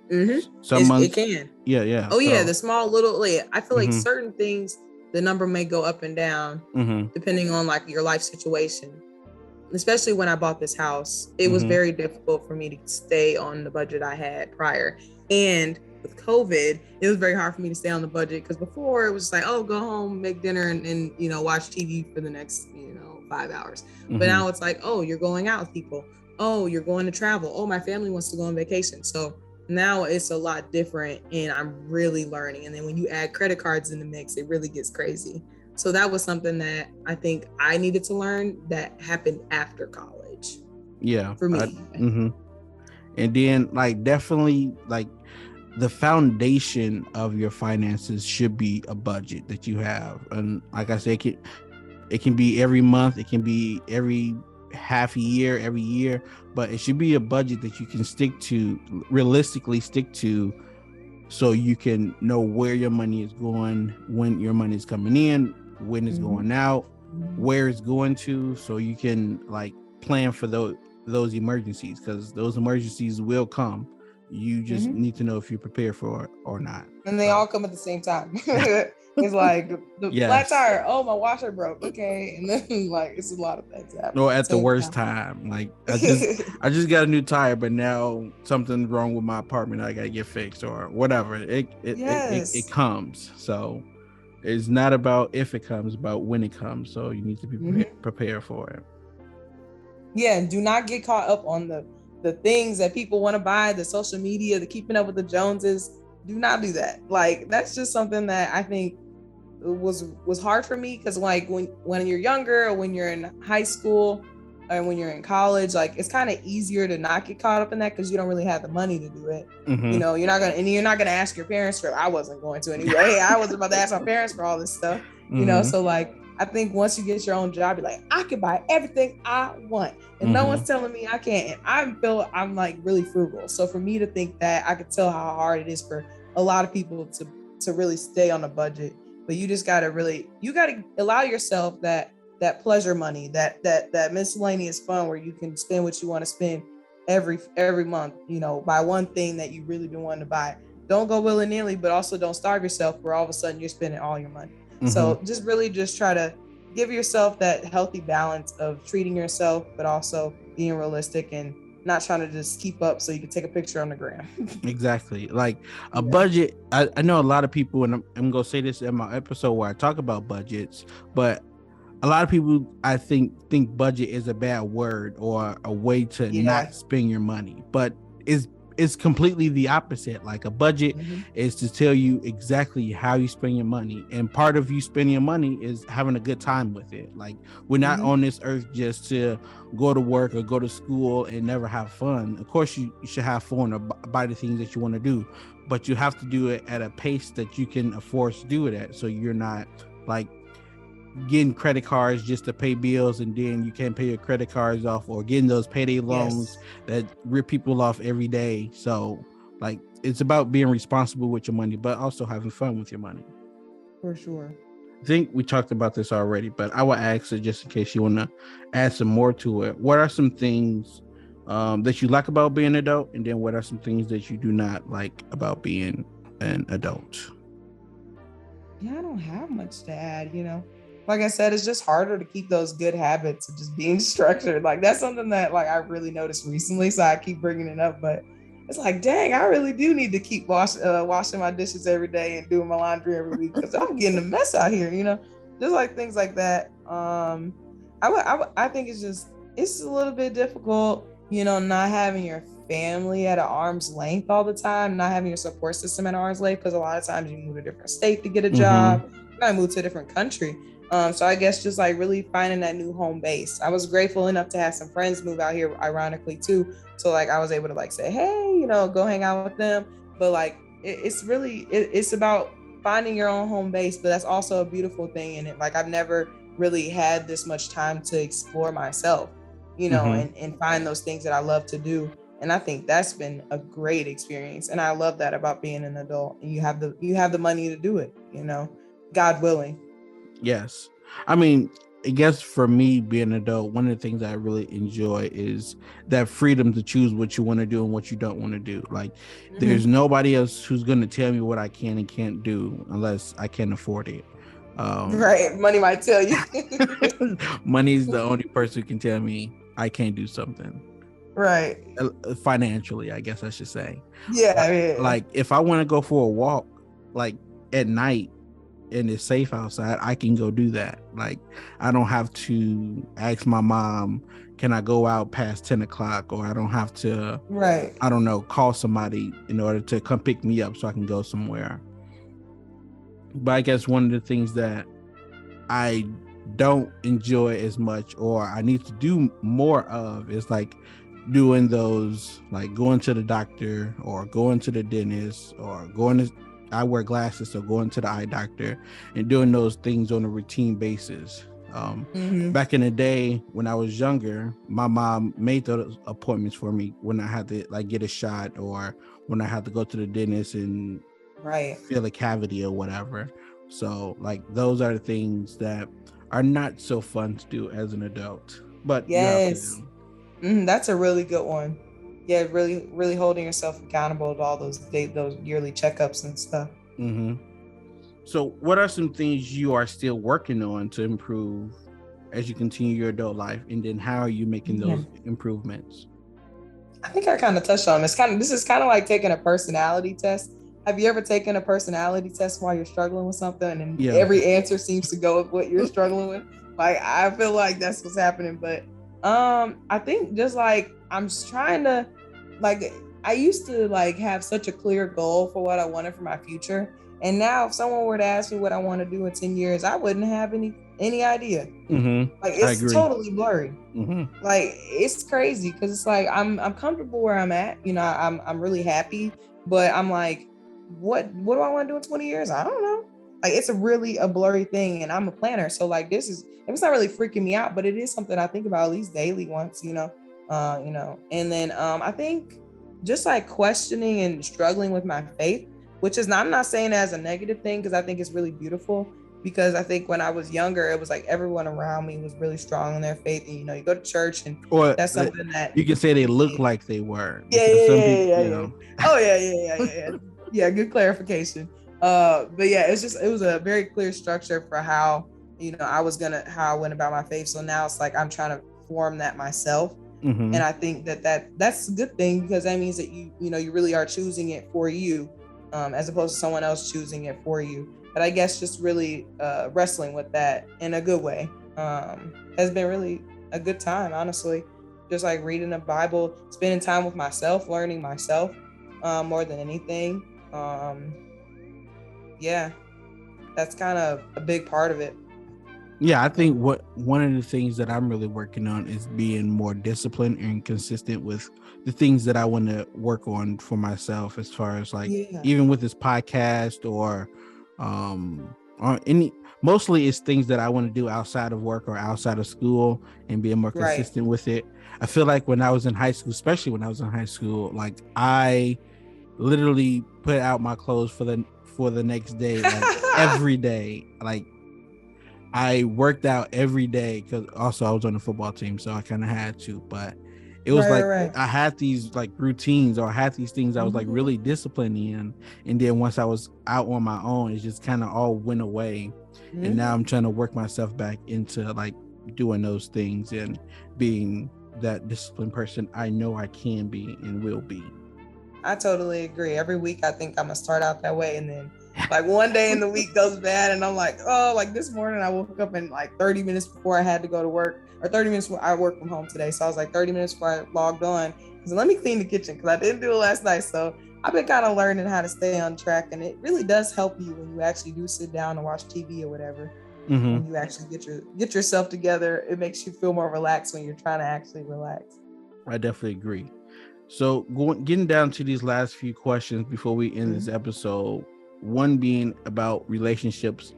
some months it can. Yeah. Oh, yeah, the small little. I feel like certain things, the number may go up and down depending on like your life situation. Especially when I bought this house, it was very difficult for me to stay on the budget I had prior. And with COVID, it was very hard for me to stay on the budget because before it was like, oh, go home, make dinner, and watch TV for the next 5 hours. But now it's like, oh, you're going out with people. Oh, you're going to travel. Oh, my family wants to go on vacation. So now it's a lot different, and I'm really learning. And then when you add credit cards in the mix, it really gets crazy. So that was something that I think I needed to learn that happened after college. Yeah. For me. And then like definitely like the foundation of your finances should be a budget that you have. And like I said, it can be every month, it can be every half a year, every year, but it should be a budget that you can realistically stick to, so you can know where your money is going, when your money is coming in, when it's going out, where it's going to, so you can like plan for those emergencies, because those emergencies will come. You just need to know if you're prepared for it or not. And they all come at the same time. It's like the flat tire. Oh, my washer broke. Okay, and then like it's a lot of things happening. Or at the worst time, like I just got a new tire, but now something's wrong with my apartment. I gotta get fixed or whatever. It comes. So it's not about if it comes, about when it comes. So you need to be prepared for it. Yeah, and do not get caught up on the things that people want to buy, the social media, the keeping up with the Joneses. Do not do that. Like that's just something that I think was hard for me, because like when you're younger, or when you're in high school, or when you're in college, like it's kind of easier to not get caught up in that because you don't really have the money to do it. You're not gonna ask your parents for. I wasn't going to anyway. I wasn't about to ask my parents for all this stuff. So like I think once you get your own job, you're like, I can buy everything I want, and no one's telling me I can't. And I'm like really frugal. So for me to think that, I could tell how hard it is for a lot of people to really stay on a budget. But you just gotta allow yourself that pleasure money, that miscellaneous fun where you can spend what you want to spend every month. Buy one thing that you really been wanting to buy. Don't go willy-nilly, but also don't starve yourself where all of a sudden you're spending all your money. So just try to give yourself that healthy balance of treating yourself, but also being realistic and not trying to just keep up so you can take a picture on the gram. Exactly. Like a budget. I know a lot of people, and I'm going to say this in my episode where I talk about budgets, but a lot of people, I think budget is a bad word or a way to not spend your money, but it's completely the opposite. Like a budget is to tell you exactly how you spend your money, and part of you spending your money is having a good time with it. Like we're not on this earth just to go to work or go to school and never have fun. Of course you should have fun or buy the things that you want to do, but you have to do it at a pace that you can afford to do it at, so you're not like getting credit cards just to pay bills, and then you can't pay your credit cards off, or getting those payday loans that rip people off every day. So like it's about being responsible with your money, but also having fun with your money. For sure. I think we talked about this already, but I will ask it just in case you want to add some more to it. What are some things that you like about being an adult, and then what are some things that you do not like about being an adult? Yeah, I don't have much to add, Like I said, it's just harder to keep those good habits of just being structured. Like that's something that like I really noticed recently, so I keep bringing it up. But it's like, dang, I really do need to keep washing my dishes every day and doing my laundry every week, because I'm getting a mess out here. Just like things like that. I think it's just it's a little bit difficult, you know, not having your family at an arm's length all the time, not having your support system at arm's length, because a lot of times you move to a different state to get a job, you might move to a different country. So I guess just like really finding that new home base. I was grateful enough to have some friends move out here, ironically too. So like I was able to like say, hey, you know, go hang out with them. But like it's about finding your own home base. But that's also a beautiful thing in it. Like I've never really had this much time to explore myself, you know, and find those things that I love to do. And I think that's been a great experience. And I love that about being an adult. And you have the money to do it, you know, God willing. Yes. I mean, I guess for me being an adult, one of the things I really enjoy is that freedom to choose what you want to do and what you don't want to do. Like there's nobody else who's going to tell me what I can and can't do unless I can afford it. Right. Money might tell you. Money's the only person who can tell me I can't do something. Right. Financially, I guess I should say. Yeah. Like if I want to go for a walk, like at night, and it's safe outside, I can go do that. Like I don't have to ask my mom, can I go out past 10 o'clock? Or I don't have to, I don't know, call somebody in order to come pick me up so I can go somewhere. But I guess one of the things that I don't enjoy as much, or I need to do more of, is like doing those, like going to the doctor or going to the dentist or going to, I wear glasses, so going to the eye doctor and doing those things on a routine basis. Back in the day when I was younger, my mom made those appointments for me when I had to like get a shot or when I had to go to the dentist and fill a cavity or whatever. So like those are the things that are not so fun to do as an adult, but yes, that's a really good one. Yeah, really holding yourself accountable to all those yearly checkups and stuff. So what are some things you are still working on to improve as you continue your adult life, and then how are you making those improvements? I think I kind of touched on this. This is kind of like taking a personality test. Have you ever taken a personality test while you're struggling with something and every answer seems to go with what you're struggling with? Like I feel like that's what's happening. But I think just like I'm just trying to, like, I used to like have such a clear goal for what I wanted for my future. And now if someone were to ask me what I want to do in 10 years, I wouldn't have any idea. Like it's totally blurry. Like it's crazy because it's like I'm comfortable where I'm at. You know, I'm really happy, but I'm like, what do I want to do in 20 years? I don't know. Like it's a blurry thing, and I'm a planner, so like it's not really freaking me out, but it is something I think about at least daily once, you know. And then I think just like questioning and struggling with my faith, which is I'm not saying that as a negative thing, because I think it's really beautiful. Because I think when I was younger, it was like everyone around me was really strong in their faith, and you know, you go to church, and that's something that you can say they look like they were. Yeah. Oh yeah. Good clarification. But yeah, it was a very clear structure for how, you know, how I went about my faith. So now it's like I'm trying to form that myself. And I think that's a good thing, because that means that you really are choosing it for you, as opposed to someone else choosing it for you. But I guess just really wrestling with that in a good way has been really a good time, honestly. Just like reading the Bible, spending time with myself, learning myself more than anything. Yeah, that's kind of a big part of it. Yeah, I think one of the things that I'm really working on is being more disciplined and consistent with the things that I want to work on for myself, as far as like even with this podcast or mostly it's things that I want to do outside of work or outside of school, and being more consistent with it. I feel like when I was in high school, especially when I was in high school, like I literally put out my clothes for the next day, like every day. Like I worked out every day, because also I was on the football team, so I kind of had to. But it was I had these like routines, or I had these things I was like really disciplined in, and then once I was out on my own, it just kind of all went away. And now I'm trying to work myself back into like doing those things and being that disciplined person I know I can be and will be. I totally agree. Every week I think I'm gonna start out that way, and then like one day in the week goes bad, and I'm like, oh, like this morning I woke up and like 30 minutes before I had to go to work, or 30 minutes. I work from home today, so I was like 30 minutes before I logged on. So let me clean the kitchen because I didn't do it last night. So I've been kind of learning how to stay on track, and it really does help you when you actually do sit down and watch TV or whatever. Mm-hmm. When you actually get yourself together, it makes you feel more relaxed when you're trying to actually relax. I definitely agree. So getting down to these last few questions before we end this episode, one being about relationships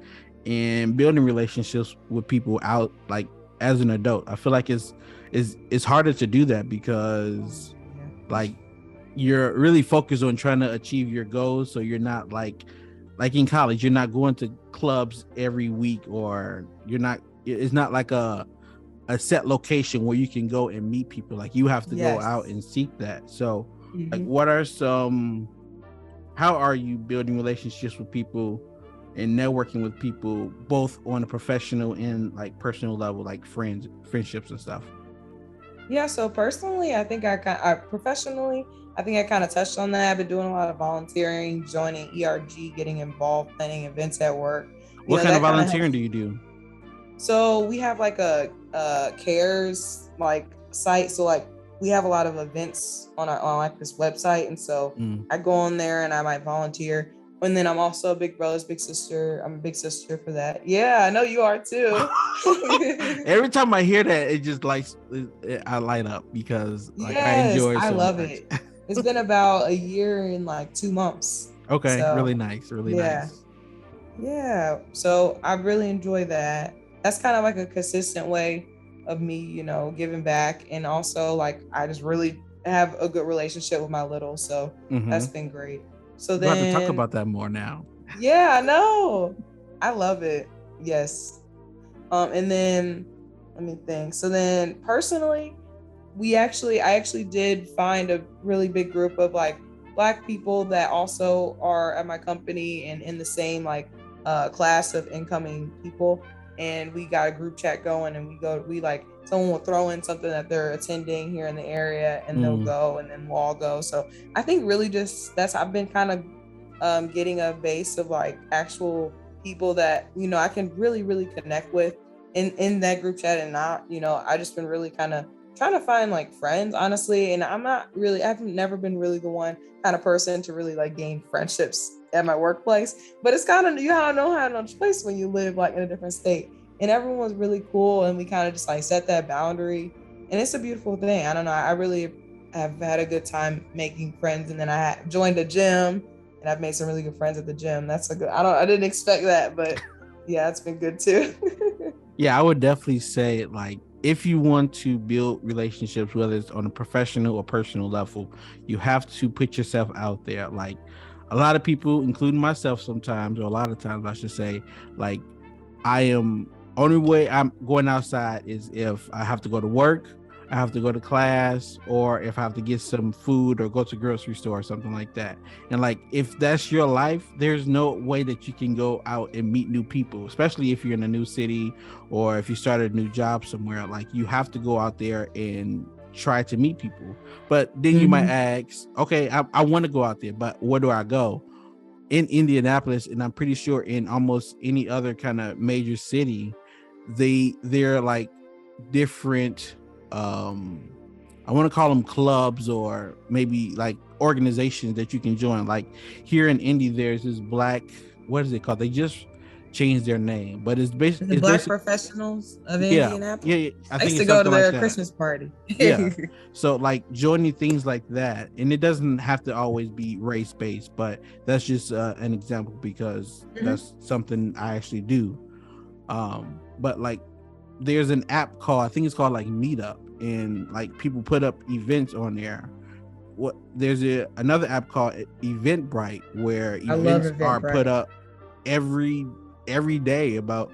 and building relationships with people out like as an adult. I feel like it's harder to do that because like you're really focused on trying to achieve your goals. So you're not like in college, you're not going to clubs every week, or it's not like a set location where you can go and meet people. Like you have to go out and seek that. So like what are how are you building relationships with people and networking with people both on a professional and like personal level, like friendships and stuff? Yeah, so personally, I think professionally, I think I kind of touched on that. I've been doing a lot of volunteering, joining ERG, getting involved, planning events at work. What kind of volunteering do you do? So we have like a cares like site. So like we have a lot of events on like this website, and so I go on there and I might volunteer. And then I'm also a big brother's big sister. I'm a big sister for that. Yeah, I know you are too. Every time I hear that, it just like I light up because like I enjoy it. I love much. it. It's been about a year and like 2 months. Okay, so, really nice, nice. Yeah, so I really enjoy that. That's kind of like a consistent way of me, you know, giving back, and also like I just really have a good relationship with my little, so that's been great. So we'll have to talk about that more now. Yeah, I know. I love it. Yes. And then let me think. So then personally, I actually did find a really big group of like Black people that also are at my company and in the same like class of incoming people. And we got a group chat going, and we like someone will throw in something that they're attending here in the area, and they'll go, and then we'll all go. So I think really just I've been kind of getting a base of like actual people that, you know, I can really, really connect with in that group chat, and not, you know, I just been really kind of trying to find like friends, honestly. And I've never been really the one kind of person to really like gain friendships at my workplace, but it's kind of, you don't have no choice when you live like in a different state. And everyone's really cool, and we kind of just like set that boundary, and it's a beautiful thing. I don't know, I really have had a good time making friends. And then I joined a gym, and I've made some really good friends at the gym. That's I didn't expect that, but yeah, it's been good too. Yeah, I would definitely say like if you want to build relationships, whether it's on a professional or personal level, you have to put yourself out there. Like a lot of people, including myself sometimes, or a lot of times I should say, like only way I'm going outside is if I have to go to work, I have to go to class, or if I have to get some food or go to the grocery store or something like that. And like if that's your life, there's no way that you can go out and meet new people, especially if you're in a new city or if you started a new job somewhere. Like you have to go out there and try to meet people. But then you might ask, okay, I want to go out there, but where do I go? In Indianapolis, and I'm pretty sure in almost any other kind of major city, they're like different I want to call them clubs, or maybe like organizations that you can join. Like here in Indy, there's this Black, what is it called? They just changed their name, but it's basically Black Professionals of Indianapolis. Yeah. I used to go to their Christmas party. Yeah. So like joining things like that, and it doesn't have to always be race based, but that's just an example because that's something I actually do. But like there's an app I think it's called like Meetup, and like people put up events on there. There's another app called Eventbrite where events are put up every day about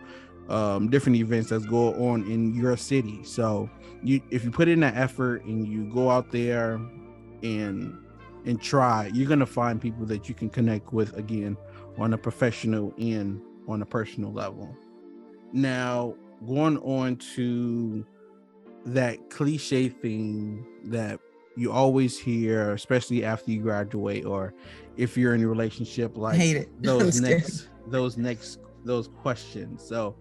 different events that's go on in your city. So if you put in that effort and you go out there and try, you're gonna find people that you can connect with, again, on a professional and on a personal level. Now, going on to that cliche thing that you always hear, especially after you graduate or if you're in a relationship, like hate it. those questions. So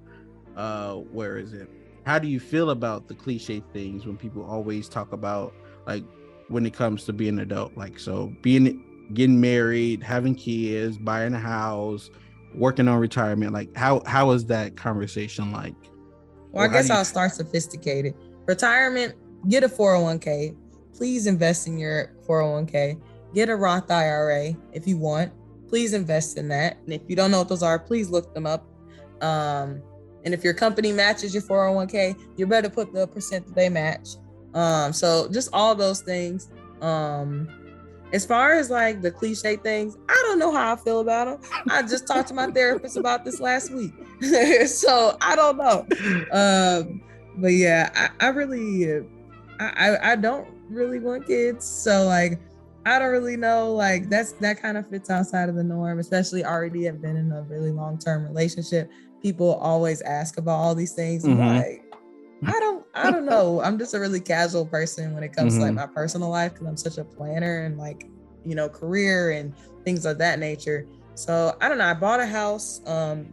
where is it? how do you feel about the cliche things when people always talk about, like, when it comes to being an adult, like, so getting married, having kids, buying a house, working on retirement, like how is that conversation like? Well, I guess I'll start sophisticated. Retirement, get a 401k. Please invest in your 401k. Get a Roth IRA if you want. Please invest in that. And if you don't know what those are, please look them up. And if your company matches your 401k, you better put the percent that they match. So just all those things. As far as like the cliche things, I don't know how I feel about them. I just talked to my therapist about this last week. So I don't know. But yeah, I really, I don't really want kids. So like, I don't really know. Like that kind of fits outside of the norm, especially already have been in a really long-term relationship. People always ask about all these things. Mm-hmm. Like, I don't know. I'm just a really casual person when it comes to like my personal life, because I'm such a planner and like, you know, career and things of that nature. So I don't know. I bought a house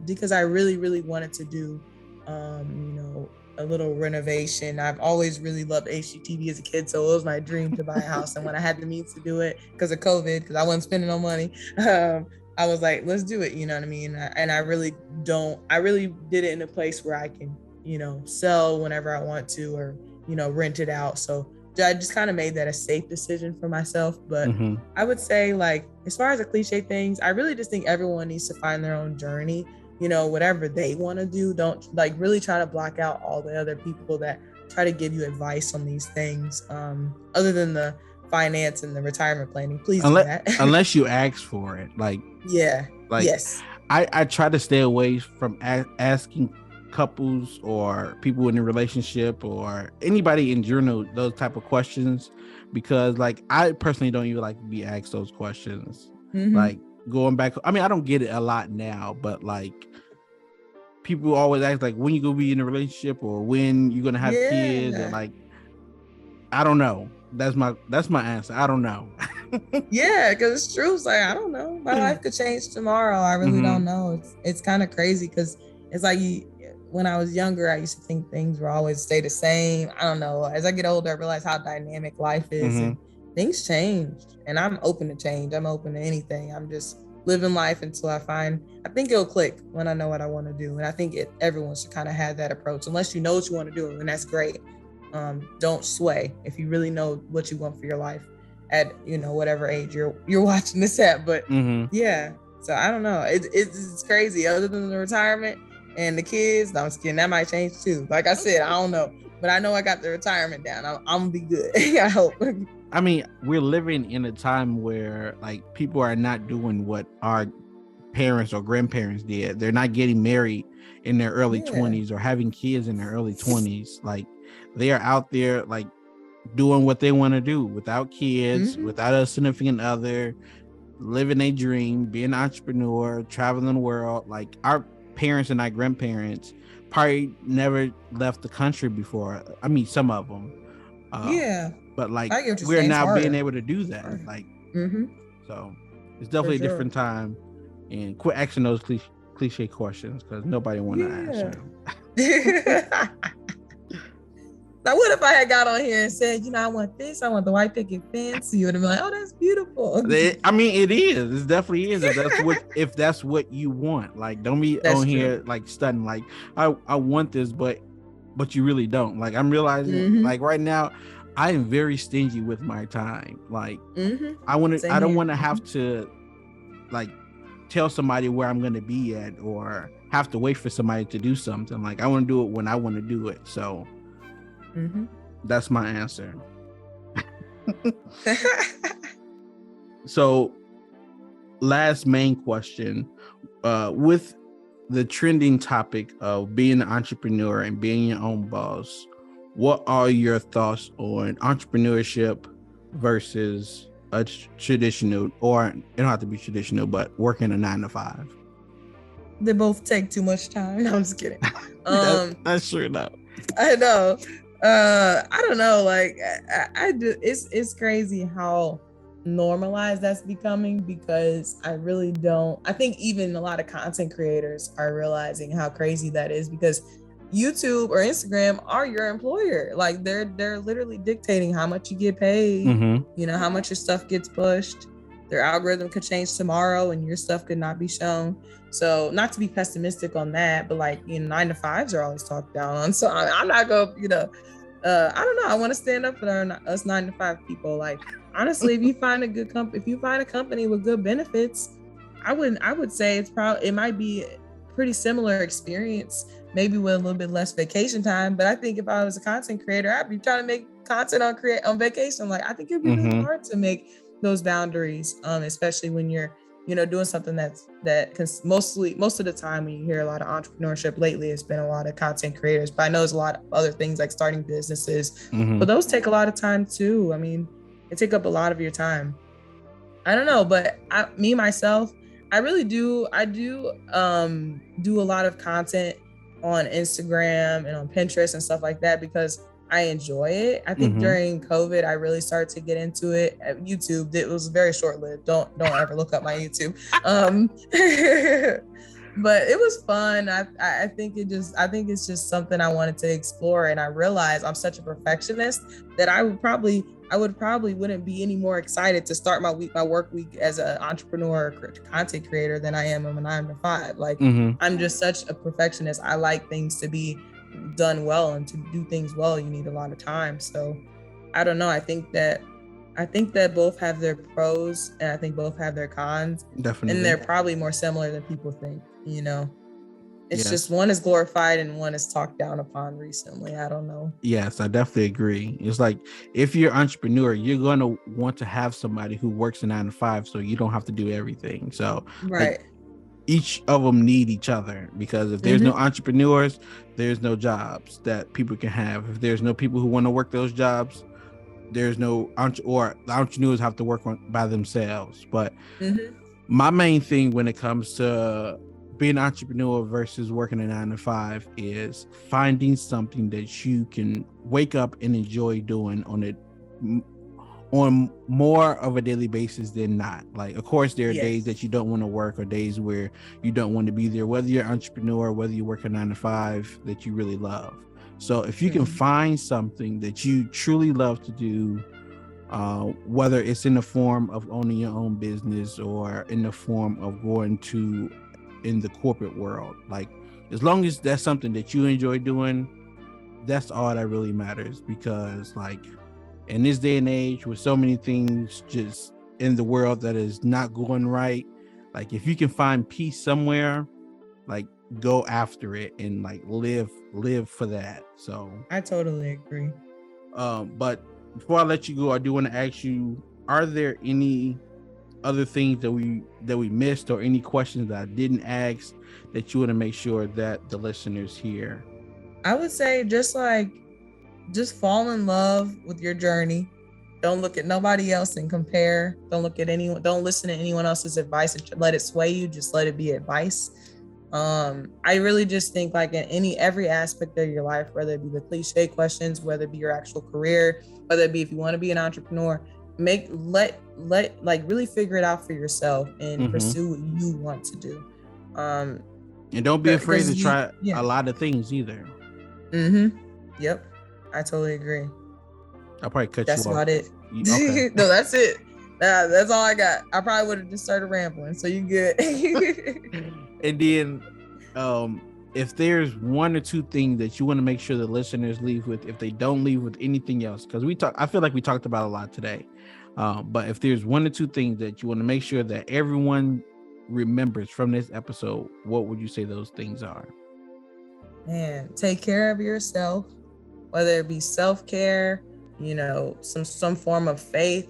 because I really, really wanted to do, you know, a little renovation. I've always really loved HGTV as a kid, so it was my dream to buy a house. And when I had the means to do it because of COVID, because I wasn't spending no money, I was like, let's do it. You know what I mean? And I really did it in a place where I can, you know, sell whenever I want to, or, you know, rent it out. So I just kind of made that a safe decision for myself. But I would say, like, as far as the cliche things, I really just think everyone needs to find their own journey, you know, whatever they want to do. Don't like really try to block out all the other people that try to give you advice on these things, other than the finance and the retirement planning. Please do that. Unless you ask for it. Like, yeah. Like, yes. I try to stay away from asking couples or people in a relationship or anybody in general those type of questions, because like I personally don't even like to be asked those questions. Like going back, I mean, I don't get it a lot now, but like people always ask like when you gonna be in a relationship or when you're gonna have kids, and like I don't know. That's my answer. I don't know. Yeah, because it's true. It's like, I don't know. My life could change tomorrow. I really don't know. It's kind of crazy because it's like when I was younger, I used to think things were always stay the same. I don't know. As I get older, I realize how dynamic life is, and things change. And I'm open to change. I'm open to anything. I'm just living life until I think it'll click when I know what I want to do. And I think everyone should kind of have that approach, unless you know what you want to do, and that's great. Don't sway if you really know what you want for your life at, you know, whatever age you're watching this at. But yeah, so I don't know. It's crazy. Other than the retirement and the kids, no, I'm just kidding. That might change too. Like I said, I don't know, but I know I got the retirement down. I'm gonna be good. I hope. I mean, we're living in a time where like people are not doing what our parents or grandparents did. They're not getting married in their early 20s or having kids in their early 20s. Like they are out there like doing what they want to do without kids, without a significant other, living a dream, being an entrepreneur, traveling the world. Like our parents and our grandparents probably never left the country before. I mean, some of them. But like we're now being able to do that. Like, so it's definitely a different time. And quit asking those cliche questions because nobody want to answer them. Now, what if I had got on here and said, you know, I want this, I want the white picket fence? You would have been like, oh, that's beautiful. I mean, it is. It definitely is. If that's what you want. Like, don't be on here like stunning. Like, I want this, but you really don't. Like, I'm realizing, like right now, I am very stingy with my time. Like, I don't want to have to like tell somebody where I'm going to be at or have to wait for somebody to do something. Like, I want to do it when I want to do it. So. That's my answer. So last main question, with the trending topic of being an entrepreneur and being your own boss, what are your thoughts on entrepreneurship versus a traditional, or it don't have to be traditional, but working a 9-to-5? They both take too much time. No, I'm just kidding. That's true enough. I know. I don't know. Like I do. It's crazy how normalized that's becoming, because I think even a lot of content creators are realizing how crazy that is, because YouTube or Instagram are your employer. Like they're literally dictating how much you get paid, Mm-hmm. how much your stuff gets pushed. Their algorithm could change tomorrow and your stuff could not be shown. So not to be pessimistic on that, but like, 9-to-5s are always talked down on. So I'm not going, I don't know. I want to stand up for us 9-to-5 people. Like, honestly, if you find a company with good benefits, I would say it might be a pretty similar experience, maybe with a little bit less vacation time. But I think if I was a content creator, I'd be trying to make content on vacation. Like, I think it'd be really hard to make those boundaries, especially when you're, doing something that most of the time when you hear a lot of entrepreneurship lately, it's been a lot of content creators, but I know there's a lot of other things like starting businesses, but those take a lot of time too. I mean, they take up a lot of your time. I don't know, but myself, I really do. I do do a lot of content on Instagram and on Pinterest and stuff like that because I enjoy it. I think during COVID, I really started to get into it. At YouTube, it was very short-lived. Don't ever look up my YouTube. But it was fun. I think it's just something I wanted to explore, and I realized I'm such a perfectionist that I would probably wouldn't be any more excited to start my work week as an entrepreneur or content creator than I am on a 9-to-5. Like, I'm just such a perfectionist. I like things to be done well, and to do things well, you need a lot of time. So I don't know. I think that both have their pros, and I think both have their cons. Definitely. And they're probably more similar than people think, It's just one is glorified and one is talked down upon recently. I don't know. Yes, I definitely agree. It's like, if you're an entrepreneur, you're going to want to have somebody who works a 9-to-5 so you don't have to do everything. So right. Like, each of them need each other, because if there's no entrepreneurs, there's no jobs that people can have. If there's no people who want to work those jobs, there's no or the entrepreneurs have to work by themselves. But my main thing when it comes to being an entrepreneur versus working a 9-to-5 is finding something that you can wake up and enjoy doing on more of a daily basis than not. Like, of course, there are days that you don't want to work, or days where you don't want to be there, whether you're an entrepreneur, whether you work a 9-to-5 that you really love. So if you can find something that you truly love to do, whether it's in the form of owning your own business or in the form of going in the corporate world, like, as long as that's something that you enjoy doing, that's all that really matters. Because, like, in this day and age, with so many things just in the world that is not going right, like, if you can find peace somewhere, like, go after it and like live for that. So I totally agree. But before I let you go, I do want to ask you, are there any other things that we missed, or any questions that I didn't ask that you want to make sure that the listeners hear? I would say just fall in love with your journey. Don't look at nobody else and compare. Don't listen to anyone else's advice and let it sway you. Just let it be advice. I really just think, like, in every aspect of your life, whether it be the cliche questions, whether it be your actual career, whether it be if you want to be an entrepreneur, really figure it out for yourself and pursue what you want to do. And don't be afraid to try a lot of things either. Yep. I totally agree. I'll probably cut that's you off. That's about it. Okay. No, that's it. That's all I got. I probably would have just started rambling. So you good. And then if there's one or two things that you want to make sure the listeners leave with, if they don't leave with anything else, because I feel like we talked about a lot today. But if there's one or two things that you want to make sure that everyone remembers from this episode, what would you say those things are? Man, take care of yourself, whether it be self-care, some form of faith.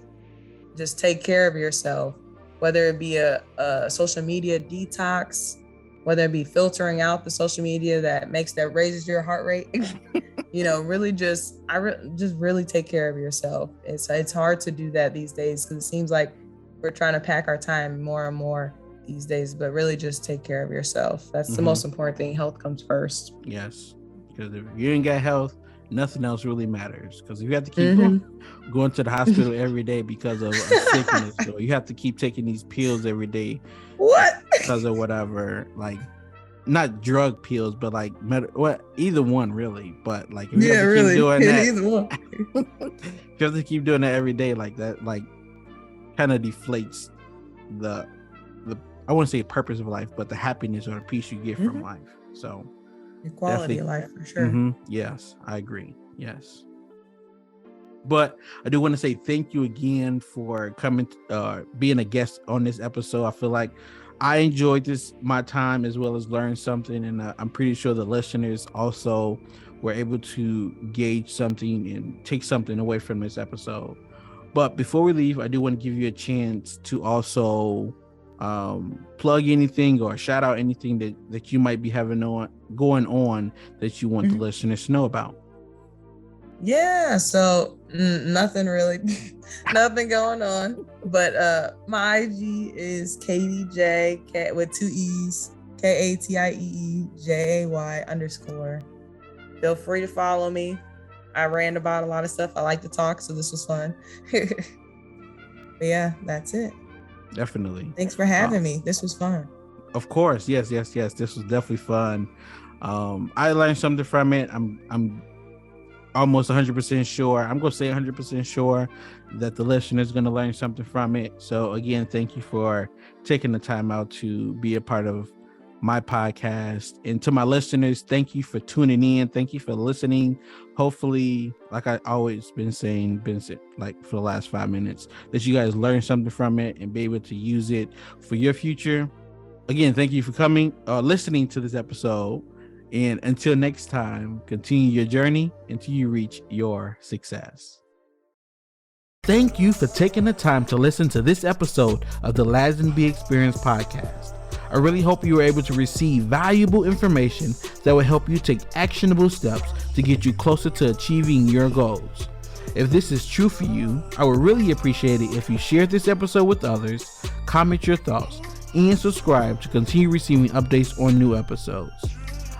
Just take care of yourself, whether it be a social media detox, whether it be filtering out the social media that raises your heart rate. Really just really take care of yourself. It's hard to do that these days, because it seems like we're trying to pack our time more and more these days, but really just take care of yourself. That's the most important thing. Health comes first. Yes, because if you ain't got health, nothing else really matters. Because if you have to keep going to the hospital every day because of a sickness, or you have to keep taking these pills every day because of whatever, like, not drug pills, but like either one really. But like if you Yeah, have to really. keep doing that, Either one. if you have to keep doing that every day, like that, like kind of deflates the I wouldn't say purpose of life, but the happiness or the peace you get from life. So Your quality of life for sure. Yes, I agree. Yes. But I do want to say thank you again for coming, being a guest on this episode. I feel like I enjoyed my time, as well as learn something. And I'm pretty sure the listeners also were able to gauge something and take something away from this episode. But before we leave, I do want to give you a chance to also plug anything or shout out anything that you might be having going on that you want the listeners to know about. Yeah, so nothing really, nothing going on. But my IG is KatieJ with 2 E's, KatieJay_. Feel free to follow me. I ran about a lot of stuff. I like to talk, so this was fun. But yeah, that's it. Definitely. Thanks for having me. This was fun. Of course. Yes. This was definitely fun. I learned something from it. I'm almost 100% sure. I'm going to say 100% sure that the listener is going to learn something from it. So again, thank you for taking the time out to be a part of my podcast. And to my listeners, thank you for tuning in. Thank you for listening. Hopefully, like I always been saying, like for the last 5 minutes, that you guys learn something from it and be able to use it for your future. Again, thank you for listening to this episode. And until next time, continue your journey until you reach your success. Thank you for taking the time to listen to this episode of the Lazenby Experience podcast. I really hope you were able to receive valuable information that will help you take actionable steps to get you closer to achieving your goals. If this is true for you, I would really appreciate it if you shared this episode with others, comment your thoughts, and subscribe to continue receiving updates on new episodes.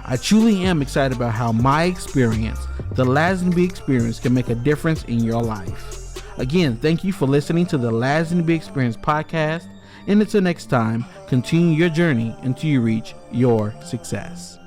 I truly am excited about how my experience, the Lazenby Experience, can make a difference in your life. Again, thank you for listening to the Lazenby Experience podcast. And until next time, continue your journey until you reach your success.